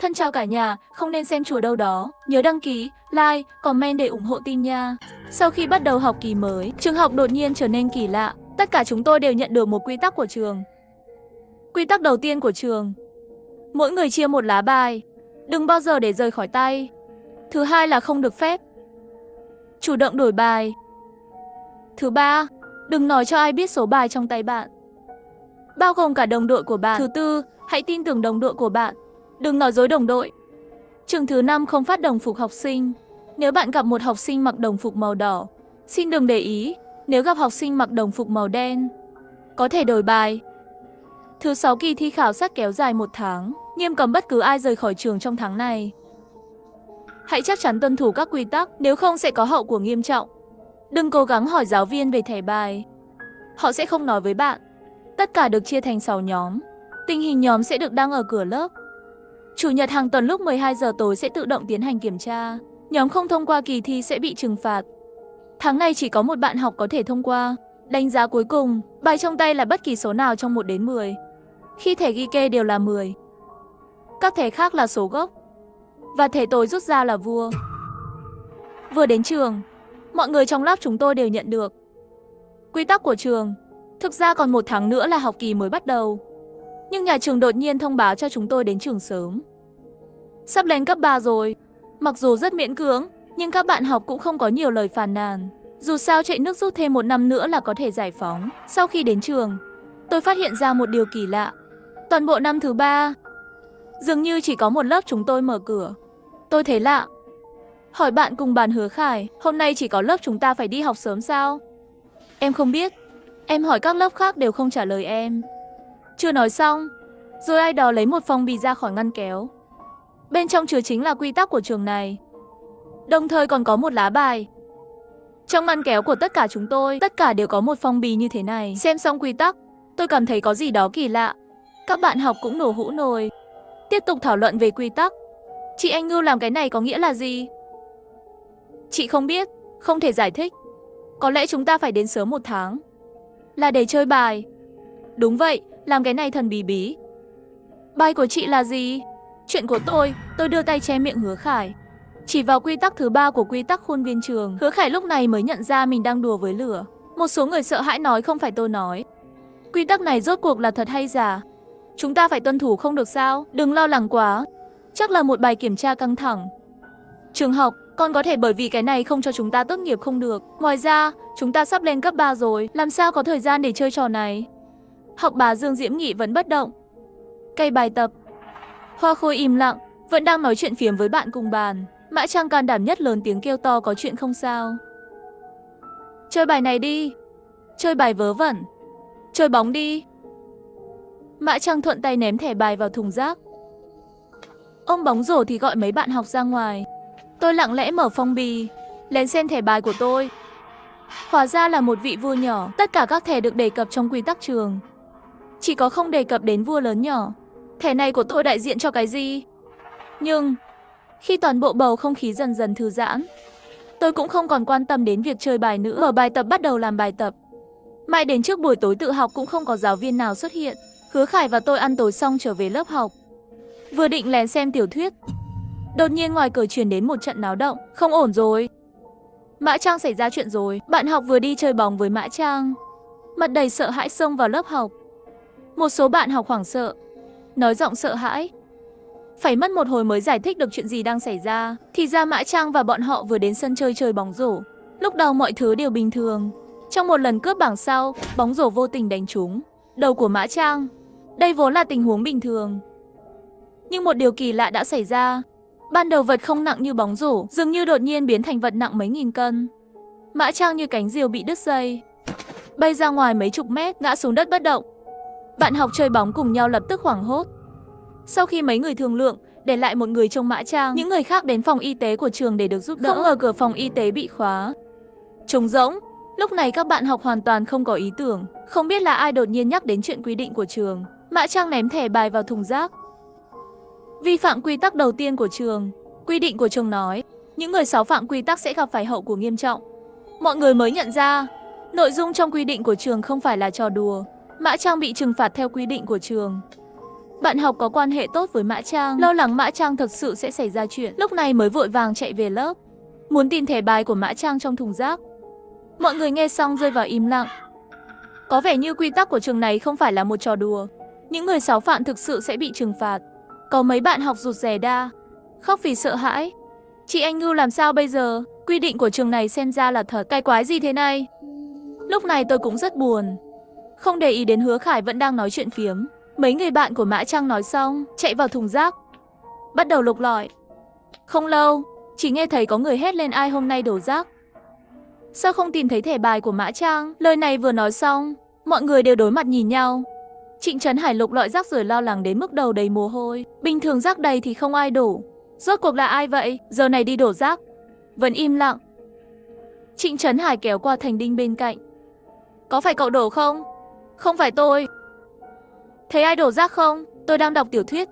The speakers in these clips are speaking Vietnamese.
Thân chào cả nhà, không nên xem chùa đâu đó. Nhớ đăng ký, like, comment để ủng hộ team nha. Sau khi bắt đầu học kỳ mới, trường học đột nhiên trở nên kỳ lạ. Tất cả chúng tôi đều nhận được một quy tắc của trường. Quy tắc đầu tiên của trường: mỗi người chia một lá bài, đừng bao giờ để rời khỏi tay. Thứ hai là không được phép chủ động đổi bài. Thứ ba, đừng nói cho ai biết số bài trong tay bạn, bao gồm cả đồng đội của bạn. Thứ tư, hãy tin tưởng đồng đội của bạn, đừng nói dối đồng đội. Trường thứ 5 không phát đồng phục học sinh. Nếu bạn gặp một học sinh mặc đồng phục màu đỏ, xin đừng để ý. Nếu gặp học sinh mặc đồng phục màu đen, có thể đổi bài. Thứ 6, kỳ thi khảo sát kéo dài 1 tháng, nghiêm cấm bất cứ ai rời khỏi trường trong tháng này. Hãy chắc chắn tuân thủ các quy tắc, nếu không sẽ có hậu quả nghiêm trọng. Đừng cố gắng hỏi giáo viên về thẻ bài, họ sẽ không nói với bạn. Tất cả được chia thành 6 nhóm. Tình hình nhóm sẽ được đăng ở cửa lớp. Chủ nhật hàng tuần lúc 12 giờ tối sẽ tự động tiến hành kiểm tra. Nhóm không thông qua kỳ thi sẽ bị trừng phạt. Tháng này chỉ có một bạn học có thể thông qua. Đánh giá cuối cùng, bài trong tay là bất kỳ số nào trong 1 đến 10. Khi thẻ ghi kê đều là 10. Các thẻ khác là số gốc. Và thẻ tối rút ra là vua. Vừa đến trường, mọi người trong lớp chúng tôi đều nhận được quy tắc của trường. Thực ra còn 1 tháng nữa là học kỳ mới bắt đầu, nhưng nhà trường đột nhiên thông báo cho chúng tôi đến trường sớm. Sắp lên cấp 3 rồi. Mặc dù rất miễn cưỡng, nhưng các bạn học cũng không có nhiều lời phàn nàn. Dù sao chạy nước rút thêm 1 năm nữa là có thể giải phóng. Sau khi đến trường, tôi phát hiện ra một điều kỳ lạ. Toàn bộ năm thứ 3, dường như chỉ có một lớp chúng tôi mở cửa. Tôi thấy lạ. Hỏi bạn cùng bàn Hứa Khải, hôm nay chỉ có lớp chúng ta phải đi học sớm sao? Em không biết. Em hỏi các lớp khác đều không trả lời em. Chưa nói xong, rồi ai đó lấy một phong bì ra khỏi ngăn kéo. Bên trong chứa chính là quy tắc của trường này, đồng thời còn có một lá bài. Trong ngăn kéo của tất cả chúng tôi, tất cả đều có một phong bì như thế này. Xem xong quy tắc, tôi cảm thấy có gì đó kỳ lạ. Các bạn học cũng nổ hũ nồi, tiếp tục thảo luận về quy tắc. Chị Anh Ngưu làm cái này có nghĩa là gì? Chị không biết, không thể giải thích. Có lẽ chúng ta phải đến sớm 1 tháng. Là để chơi bài. Đúng vậy, làm cái này thần bí bí. Bài của chị là gì? Chuyện của tôi đưa tay che miệng Hứa Khải, chỉ vào quy tắc thứ 3 của quy tắc khuôn viên trường. Hứa Khải lúc này mới nhận ra mình đang đùa với lửa. Một số người sợ hãi nói không phải tôi nói. Quy tắc này rốt cuộc là thật hay giả? Chúng ta phải tuân thủ không được sao? Đừng lo lắng quá. Chắc là một bài kiểm tra căng thẳng. Trường học, con có thể bởi vì cái này không cho chúng ta tốt nghiệp không được. Ngoài ra, chúng ta sắp lên cấp 3 rồi, làm sao có thời gian để chơi trò này? Học bá Dương Diễm Nghị vẫn bất động, cày bài tập. Hoa Khôi im lặng, vẫn đang nói chuyện phiếm với bạn cùng bàn. Mã Trang can đảm nhất lớn tiếng kêu to có chuyện không sao. Chơi bài này đi. Chơi bài vớ vẩn. Chơi bóng đi. Mã Trang thuận tay ném thẻ bài vào thùng rác. Ông bóng rổ thì gọi mấy bạn học ra ngoài. Tôi lặng lẽ mở phong bì, lén xem thẻ bài của tôi. Hóa ra là một vị vua nhỏ. Tất cả các thẻ được đề cập trong quy tắc trường, chỉ có không đề cập đến vua lớn nhỏ. Thẻ này của tôi đại diện cho cái gì? Nhưng khi toàn bộ bầu không khí dần dần thư giãn, tôi cũng không còn quan tâm đến việc chơi bài nữa. Mở bài tập bắt đầu làm bài tập. Mãi đến trước buổi tối tự học cũng không có giáo viên nào xuất hiện. Hứa Khải và tôi ăn tối xong trở về lớp học. Vừa định lén xem tiểu thuyết, đột nhiên ngoài cửa truyền đến một trận náo động. Không ổn rồi. Mã Trang xảy ra chuyện rồi. Bạn học vừa đi chơi bóng với Mã Trang, mặt đầy sợ hãi xông vào lớp học. Một số bạn học hoảng sợ, nói giọng sợ hãi. Phải mất một hồi mới giải thích được chuyện gì đang xảy ra. Thì ra Mã Trang và bọn họ vừa đến sân chơi bóng rổ. Lúc đầu mọi thứ đều bình thường. Trong một lần cướp bảng sau, bóng rổ vô tình đánh trúng đầu của Mã Trang. Đây vốn là tình huống bình thường. Nhưng một điều kỳ lạ đã xảy ra. Ban đầu vật không nặng như bóng rổ, dường như đột nhiên biến thành vật nặng mấy nghìn cân. Mã Trang như cánh diều bị đứt dây, bay ra ngoài mấy chục mét, ngã xuống đất bất động. Bạn học chơi bóng cùng nhau lập tức hoảng hốt. Sau khi mấy người thương lượng, để lại một người trông Mã Trang, những người khác đến phòng y tế của trường để được giúp đỡ. Không ngờ cửa phòng y tế bị khóa, trống rỗng. Lúc này các bạn học hoàn toàn không có ý tưởng. Không biết là ai đột nhiên nhắc đến chuyện quy định của trường. Mã Trang ném thẻ bài vào thùng rác. Vi phạm quy tắc đầu tiên của trường. Quy định của trường nói, những người xáo phạm quy tắc sẽ gặp phải hậu quả nghiêm trọng. Mọi người mới nhận ra, nội dung trong quy định của trường không phải là trò đùa. Mã Trang bị trừng phạt theo quy định của trường. Bạn học có quan hệ tốt với Mã Trang, lo lắng Mã Trang thật sự sẽ xảy ra chuyện, lúc này mới vội vàng chạy về lớp, muốn tìm thẻ bài của Mã Trang trong thùng rác. Mọi người nghe xong rơi vào im lặng. Có vẻ như quy tắc của trường này không phải là một trò đùa. Những người xáo phạm thực sự sẽ bị trừng phạt. Có mấy bạn học rụt rè đa, khóc vì sợ hãi. Chị Anh Ngưu làm sao bây giờ? Quy định của trường này xem ra là thật. Cái quái gì thế này? Lúc này tôi cũng rất buồn. Không để ý đến Hứa Khải vẫn đang nói chuyện phiếm. Mấy người bạn của Mã Trang nói xong, chạy vào thùng rác, bắt đầu lục lọi. Không lâu, chỉ nghe thấy có người hét lên ai hôm nay đổ rác. Sao không tìm thấy thẻ bài của Mã Trang? Lời này vừa nói xong, mọi người đều đối mặt nhìn nhau. Trịnh Trấn Hải lục lọi rác rưởi lo lắng đến mức đầu đầy mồ hôi. Bình thường rác đầy thì không ai đổ. Rốt cuộc là ai vậy? Giờ này đi đổ rác. Vẫn im lặng. Trịnh Trấn Hải kéo qua Thành Đinh bên cạnh. Có phải cậu đổ không? Không phải tôi. Thấy ai đổ rác không? Tôi đang đọc tiểu thuyết.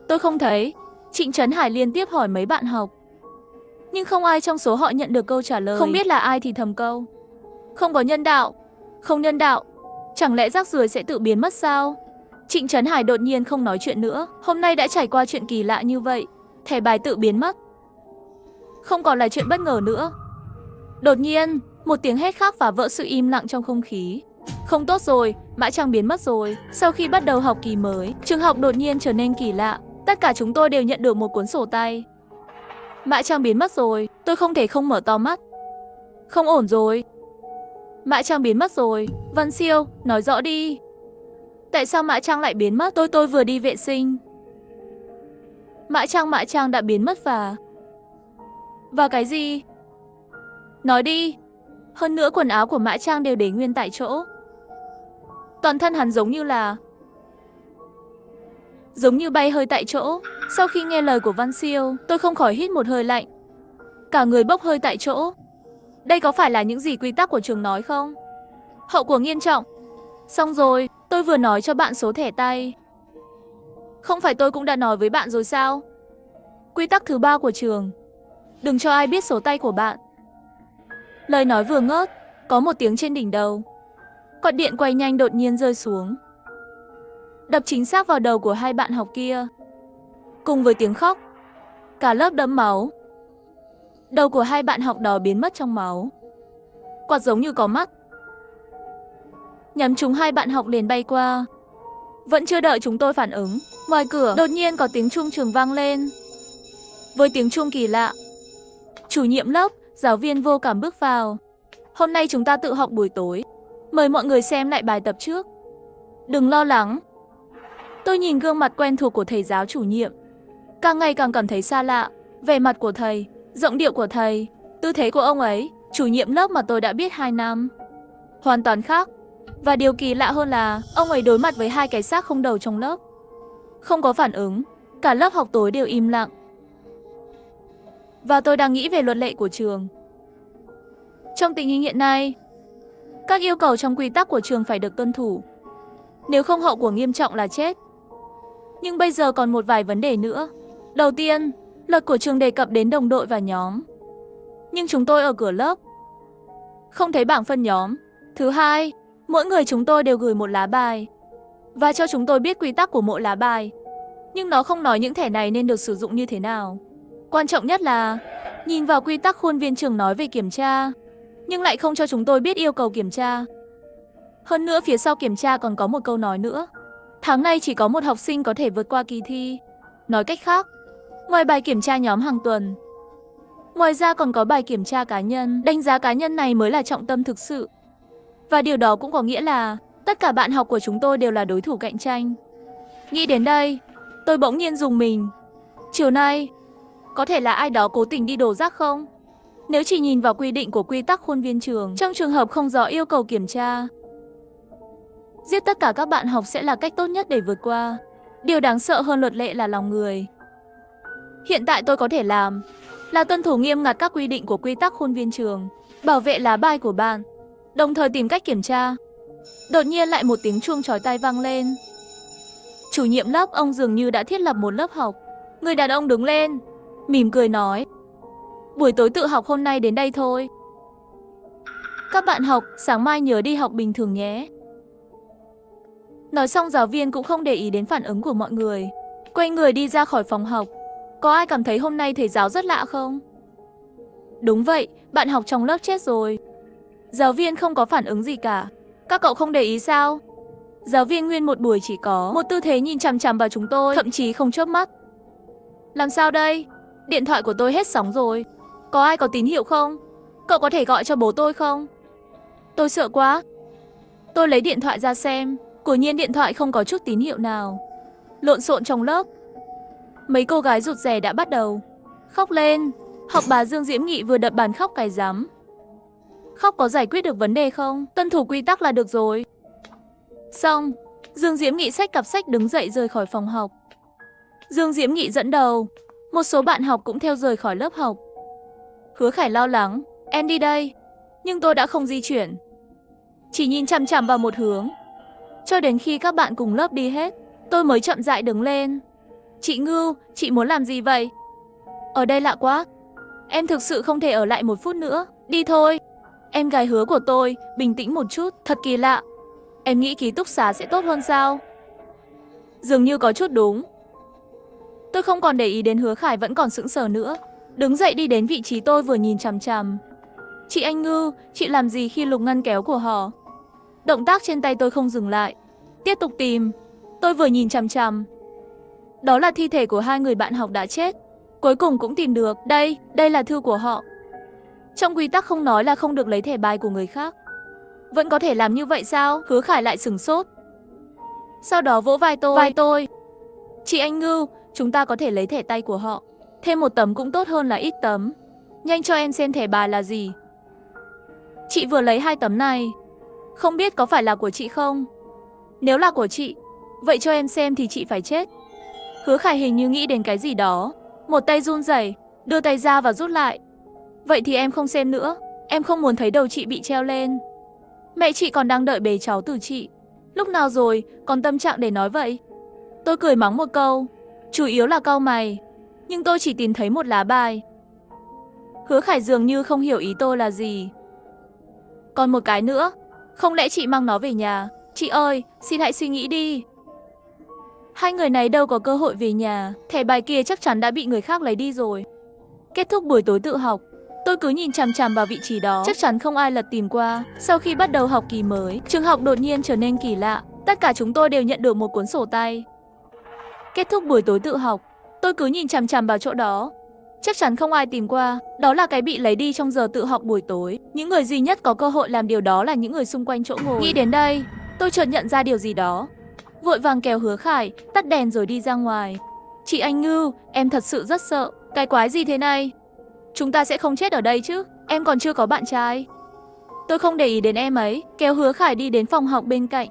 Tôi không thấy. Trịnh Trấn Hải liên tiếp hỏi mấy bạn học. Nhưng không ai trong số họ nhận được câu trả lời. Không biết là ai thì thầm câu. Không có nhân đạo. Không nhân đạo. Chẳng lẽ rác rưởi sẽ tự biến mất sao? Trịnh Trấn Hải đột nhiên không nói chuyện nữa. Hôm nay đã trải qua chuyện kỳ lạ như vậy. Thẻ bài tự biến mất. Không còn là chuyện bất ngờ nữa. Đột nhiên, một tiếng hét khác phá vỡ sự im lặng trong không khí. Không tốt rồi, Mã Trang biến mất rồi. Sau khi bắt đầu học kỳ mới, trường học đột nhiên trở nên kỳ lạ. Tất cả chúng tôi đều nhận được một cuốn sổ tay. Mã Trang biến mất rồi, tôi không thể không mở to mắt. Không ổn rồi. Mã Trang biến mất rồi. Văn Siêu, nói rõ đi. Tại sao Mã Trang lại biến mất? Tôi vừa đi vệ sinh. Mã Trang đã biến mất và... Và cái gì? Nói đi. Hơn nữa quần áo của Mã Trang đều để nguyên tại chỗ. Toàn thân hắn giống như bay hơi tại chỗ. Sau khi nghe lời của Văn Siêu, tôi không khỏi hít một hơi lạnh. Cả người bốc hơi tại chỗ. Đây có phải là những gì quy tắc của trường nói không? Hậu quả nghiêm trọng. Xong rồi, tôi vừa nói cho bạn số thẻ tay. Không phải tôi cũng đã nói với bạn rồi sao? Quy tắc thứ 3 của trường. Đừng cho ai biết số tay của bạn. Lời nói vừa ngớt, có một tiếng trên đỉnh đầu. Cột điện quay nhanh đột nhiên rơi xuống, đập chính xác vào đầu của hai bạn học kia. Cùng với tiếng khóc, cả lớp đẫm máu. Đầu của hai bạn học đó biến mất trong máu. Quạt giống như có mắt, nhắm trúng hai bạn học liền bay qua. Vẫn chưa đợi chúng tôi phản ứng, ngoài cửa đột nhiên có tiếng chuông trường vang lên. Với tiếng chuông kỳ lạ, chủ nhiệm lớp, giáo viên Vô Cảm bước vào. Hôm nay chúng ta tự học buổi tối. Mời mọi người xem lại bài tập trước. Đừng lo lắng. Tôi nhìn gương mặt quen thuộc của thầy giáo chủ nhiệm. Càng ngày càng cảm thấy xa lạ. Vẻ mặt của thầy, giọng điệu của thầy, tư thế của ông ấy, chủ nhiệm lớp mà tôi đã biết 2 năm. Hoàn toàn khác. Và điều kỳ lạ hơn là ông ấy đối mặt với hai cái xác không đầu trong lớp. Không có phản ứng. Cả lớp học tối đều im lặng. Và tôi đang nghĩ về luật lệ của trường. Trong tình hình hiện nay, các yêu cầu trong quy tắc của trường phải được tuân thủ. Nếu không hậu quả nghiêm trọng là chết. Nhưng bây giờ còn một vài vấn đề nữa. Đầu tiên, luật của trường đề cập đến đồng đội và nhóm. Nhưng chúng tôi ở cửa lớp, không thấy bảng phân nhóm. Thứ hai, mỗi người chúng tôi đều gửi một lá bài và cho chúng tôi biết quy tắc của mỗi lá bài. Nhưng nó không nói những thẻ này nên được sử dụng như thế nào. Quan trọng nhất là nhìn vào quy tắc khuôn viên trường nói về kiểm tra, nhưng lại không cho chúng tôi biết yêu cầu kiểm tra. Hơn nữa phía sau kiểm tra còn có một câu nói nữa. Tháng này chỉ có một học sinh có thể vượt qua kỳ thi. Nói cách khác, ngoài bài kiểm tra nhóm hàng tuần, ngoài ra còn có bài kiểm tra cá nhân. Đánh giá cá nhân này mới là trọng tâm thực sự. Và điều đó cũng có nghĩa là tất cả bạn học của chúng tôi đều là đối thủ cạnh tranh. Nghĩ đến đây, tôi bỗng nhiên rùng mình. Chiều nay, có thể là ai đó cố tình đi đổ rác không? Nếu chỉ nhìn vào quy định của quy tắc khuôn viên trường, trong trường hợp không rõ yêu cầu kiểm tra, giết tất cả các bạn học sẽ là cách tốt nhất để vượt qua. Điều đáng sợ hơn luật lệ là lòng người. Hiện tại tôi có thể làm là tuân thủ nghiêm ngặt các quy định của quy tắc khuôn viên trường, bảo vệ lá bài của bạn, đồng thời tìm cách kiểm tra. Đột nhiên lại một tiếng chuông chói tai vang lên. Chủ nhiệm lớp, ông dường như đã thiết lập một lớp học. Người đàn ông đứng lên, mỉm cười nói: buổi tối tự học hôm nay đến đây thôi. Các bạn học, sáng mai nhớ đi học bình thường nhé. Nói xong giáo viên cũng không để ý đến phản ứng của mọi người. Quay người đi ra khỏi phòng học. Có ai cảm thấy hôm nay thầy giáo rất lạ không? Đúng vậy, bạn học trong lớp chết rồi. Giáo viên không có phản ứng gì cả. Các cậu không để ý sao? Giáo viên nguyên một buổi chỉ có một tư thế nhìn chằm chằm vào chúng tôi, thậm chí không chớp mắt. Làm sao đây? Điện thoại của tôi hết sóng rồi. Có ai có tín hiệu không? Cậu có thể gọi cho bố tôi không? Tôi sợ quá. Tôi lấy điện thoại ra xem. Quả nhiên điện thoại không có chút tín hiệu nào. Lộn xộn trong lớp. Mấy cô gái rụt rè đã bắt đầu khóc lên. Học bà Dương Diễm Nghị vừa đập bàn khóc cái rắm. Khóc có giải quyết được vấn đề không? Tuân thủ quy tắc là được rồi. Xong, Dương Diễm Nghị xách cặp sách đứng dậy rời khỏi phòng học. Dương Diễm Nghị dẫn đầu. Một số bạn học cũng theo rời khỏi lớp học. Hứa Khải lo lắng. Em đi đây. Nhưng tôi đã không di chuyển. Chỉ nhìn chằm chằm vào một hướng. Cho đến khi các bạn cùng lớp đi hết, tôi mới chậm rãi đứng lên. Chị Ngưu, chị muốn làm gì vậy? Ở đây lạ quá. Em thực sự không thể ở lại một phút nữa. Đi thôi. Em gái Hứa của tôi, bình tĩnh một chút, thật kỳ lạ. Em nghĩ ký túc xá sẽ tốt hơn sao? Dường như có chút đúng. Tôi không còn để ý đến Hứa Khải vẫn còn sững sờ nữa. Đứng dậy đi đến vị trí tôi vừa nhìn chằm chằm. Chị Anh Ngưu, chị làm gì khi lục ngăn kéo của họ? Động tác trên tay tôi không dừng lại. Tiếp tục tìm. Tôi vừa nhìn chằm chằm. Đó là thi thể của hai người bạn học đã chết. Cuối cùng cũng tìm được. Đây là thư của họ. Trong quy tắc không nói là không được lấy thẻ bài của người khác. Vẫn có thể làm như vậy sao? Hứa Khải lại sửng sốt. Sau đó vỗ vai tôi. Chị Anh Ngưu, chúng ta có thể lấy thẻ tay của họ. Thêm một tấm cũng tốt hơn là ít tấm. Nhanh cho em xem thẻ bài là gì. Chị vừa lấy 2 tấm này. Không biết có phải là của chị không? Nếu là của chị, vậy cho em xem thì chị phải chết. Hứa Khải hình như nghĩ đến cái gì đó. Một tay run rẩy, đưa tay ra và rút lại. Vậy thì em không xem nữa. Em không muốn thấy đầu chị bị treo lên. Mẹ chị còn đang đợi bế cháu từ chị. Lúc nào rồi, còn tâm trạng để nói vậy? Tôi cười mắng một câu. Chủ yếu là cau mày. Nhưng tôi chỉ tìm thấy một lá bài. Hứa Khải dường như không hiểu ý tôi là gì. Còn một cái nữa. Không lẽ chị mang nó về nhà? Chị ơi, xin hãy suy nghĩ đi. Hai người này đâu có cơ hội về nhà. Thẻ bài kia chắc chắn đã bị người khác lấy đi rồi. Kết thúc buổi tối tự học, tôi cứ nhìn chằm chằm vào vị trí đó. Chắc chắn không ai lật tìm qua. Sau khi bắt đầu học kỳ mới, trường học đột nhiên trở nên kỳ lạ. Tất cả chúng tôi đều nhận được một cuốn sổ tay. Kết thúc buổi tối tự học, tôi cứ nhìn chằm chằm vào chỗ đó. Chắc chắn không ai tìm qua. Đó là cái bị lấy đi trong giờ tự học buổi tối. Những người duy nhất có cơ hội làm điều đó là những người xung quanh chỗ ngồi. Nghĩ đến đây, tôi chợt nhận ra điều gì đó. Vội vàng kéo Hứa Khải, tắt đèn rồi đi ra ngoài. Chị Anh Ngưu, em thật sự rất sợ. Cái quái gì thế này? Chúng ta sẽ không chết ở đây chứ? Em còn chưa có bạn trai. Tôi không để ý đến em ấy, kéo Hứa Khải đi đến phòng học bên cạnh.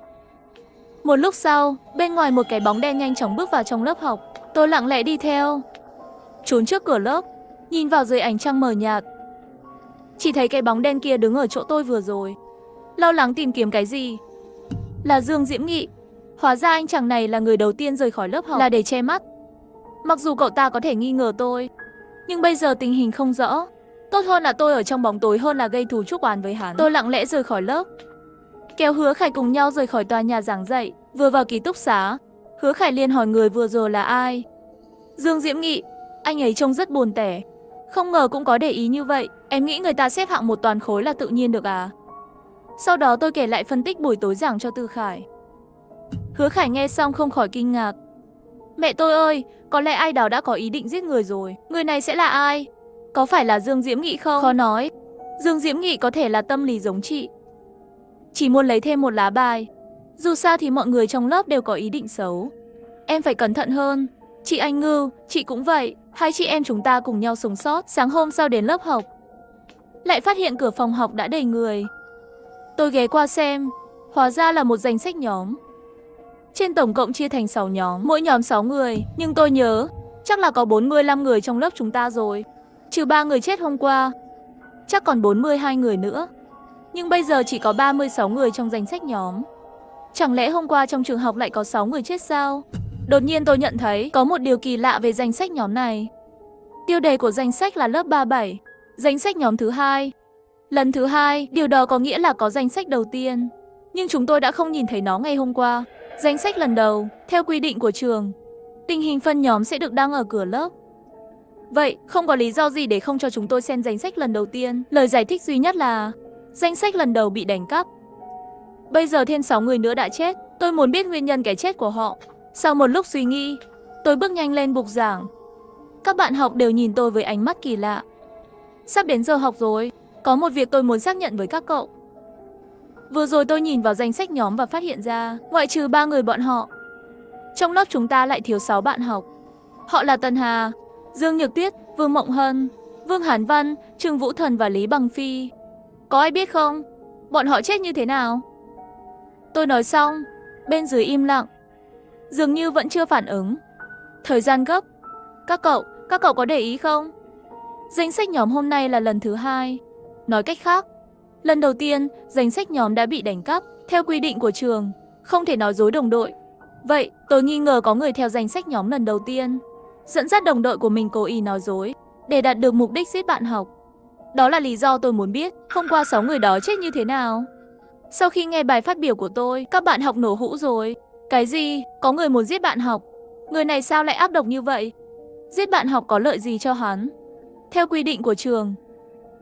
Một lúc sau, bên ngoài một cái bóng đen nhanh chóng bước vào trong lớp học. Tôi lặng lẽ đi theo. Trốn trước cửa lớp, nhìn vào dưới ánh trăng mờ nhạt. Chỉ thấy cái bóng đen kia đứng ở chỗ tôi vừa rồi. Lo lắng tìm kiếm cái gì? Là Dương Diễm Nghị. Hóa ra anh chàng này là người đầu tiên rời khỏi lớp học là để che mắt. Mặc dù cậu ta có thể nghi ngờ tôi, nhưng bây giờ tình hình không rõ. Tốt hơn là tôi ở trong bóng tối hơn là gây thù chuốc oán với hắn. Tôi lặng lẽ rời khỏi lớp, kéo Hứa Khải cùng nhau rời khỏi tòa nhà giảng dạy. Vừa vào ký túc xá, Hứa Khải liền hỏi người vừa rồi là ai. Dương Diễm Nghị. Anh ấy trông rất buồn tẻ. Không ngờ cũng có để ý như vậy. Em nghĩ người ta xếp hạng một toàn khối là tự nhiên được à? Sau đó tôi kể lại phân tích buổi tối giảng cho Từ Khải. Hứa Khải nghe xong không khỏi kinh ngạc. Mẹ tôi ơi, có lẽ ai đó đã có ý định giết người rồi. Người này sẽ là ai? Có phải là Dương Diễm Nghị không? Khó nói. Dương Diễm Nghị có thể là tâm lý giống chị. Chỉ muốn lấy thêm một lá bài. Dù sao thì mọi người trong lớp đều có ý định xấu. Em phải cẩn thận hơn. Chị Anh Ngưu, chị cũng vậy. Hai chị em chúng ta cùng nhau sống sót. Sáng hôm sau đến lớp học, lại phát hiện cửa phòng học đã đầy người. Tôi ghé qua xem. Hóa ra là một danh sách nhóm. Trên tổng cộng chia thành 6 nhóm, mỗi nhóm 6 người. Nhưng tôi nhớ, chắc là có 45 người trong lớp chúng ta rồi. Trừ 3 người chết hôm qua, chắc còn 42 người nữa. Nhưng bây giờ chỉ có 36 người trong danh sách nhóm. Chẳng lẽ hôm qua trong trường học lại có 6 người chết sao? Đột nhiên tôi nhận thấy có một điều kỳ lạ về danh sách nhóm này. Tiêu đề của danh sách là lớp 37, danh sách nhóm thứ 2. Lần thứ 2, điều đó có nghĩa là có danh sách đầu tiên. Nhưng chúng tôi đã không nhìn thấy nó ngày hôm qua. Danh sách lần đầu, theo quy định của trường, tình hình phân nhóm sẽ được đăng ở cửa lớp. Vậy, không có lý do gì để không cho chúng tôi xem danh sách lần đầu tiên. Lời giải thích duy nhất là danh sách lần đầu bị đánh cắp. Bây giờ thêm 6 người nữa đã chết. Tôi muốn biết nguyên nhân cái chết của họ. Sau một lúc suy nghĩ, tôi bước nhanh lên bục giảng. Các bạn học đều nhìn tôi với ánh mắt kỳ lạ. Sắp đến giờ học rồi. Có một việc tôi muốn xác nhận với các cậu. Vừa rồi tôi nhìn vào danh sách nhóm và phát hiện ra, ngoại trừ 3 người bọn họ, trong lớp chúng ta lại thiếu 6 bạn học. Họ là Tân Hà, Dương Nhược Tuyết, Vương Mộng Hân, Vương Hàn Văn, Trương Vũ Thần và Lý Bằng Phi. Có ai biết không? Bọn họ chết như thế nào? Tôi nói xong, bên dưới im lặng. Dường như vẫn chưa phản ứng. Thời gian gấp. Các cậu có để ý không? Danh sách nhóm hôm nay là lần thứ 2. Nói cách khác, lần đầu tiên, danh sách nhóm đã bị đánh cắp. Theo quy định của trường, không thể nói dối đồng đội. Vậy, tôi nghi ngờ có người theo danh sách nhóm lần đầu tiên, dẫn dắt đồng đội của mình cố ý nói dối, để đạt được mục đích giết bạn học. Đó là lý do tôi muốn biết, hôm qua 6 người đó chết như thế nào. Sau khi nghe bài phát biểu của tôi, các bạn học nổ hũ rồi. Cái gì? Có người muốn giết bạn học? Người này sao lại ác độc như vậy? Giết bạn học có lợi gì cho hắn? Theo quy định của trường,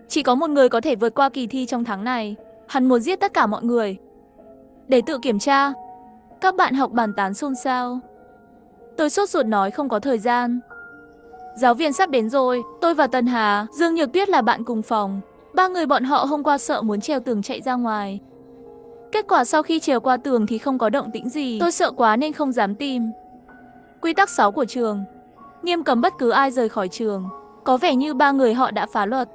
chỉ có một người có thể vượt qua kỳ thi trong tháng này. Hắn muốn giết tất cả mọi người. Để tự kiểm tra. Các bạn học bàn tán xôn xao. Tôi sốt ruột nói không có thời gian. Giáo viên sắp đến rồi. Tôi và Tân Hà, Dương Nhược Tuyết là bạn cùng phòng. 3 người bọn họ hôm qua sợ muốn trèo tường chạy ra ngoài. Kết quả sau khi trèo qua tường thì không có động tĩnh gì. Tôi sợ quá nên không dám tìm. Quy tắc 6 của trường, nghiêm cấm bất cứ ai rời khỏi trường. Có vẻ như 3 người họ đã phá luật.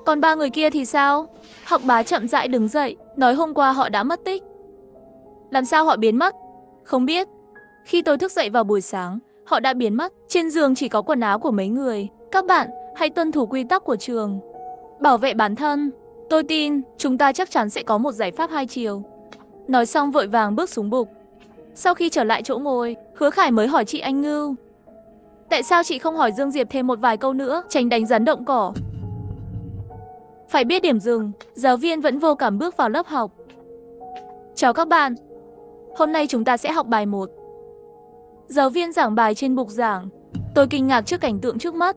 Còn 3 người kia thì sao? Học bá chậm rãi đứng dậy, nói hôm qua họ đã mất tích. Làm sao họ biến mất? Không biết. Khi tôi thức dậy vào buổi sáng, họ đã biến mất. Trên giường chỉ có quần áo của mấy người. Các bạn, hãy tuân thủ quy tắc của trường. Bảo vệ bản thân. Tôi tin, chúng ta chắc chắn sẽ có một giải pháp hai chiều. Nói xong vội vàng bước xuống bục. Sau khi trở lại chỗ ngồi, Hứa Khải mới hỏi chị Anh Ngưu. Tại sao chị không hỏi Dương Diệp thêm một vài câu nữa, tránh đánh rắn động cỏ? Phải biết điểm dừng, giáo viên vẫn vô cảm bước vào lớp học. Chào các bạn. Hôm nay chúng ta sẽ học bài 1. Giáo viên giảng bài trên bục giảng. Tôi kinh ngạc trước cảnh tượng trước mắt.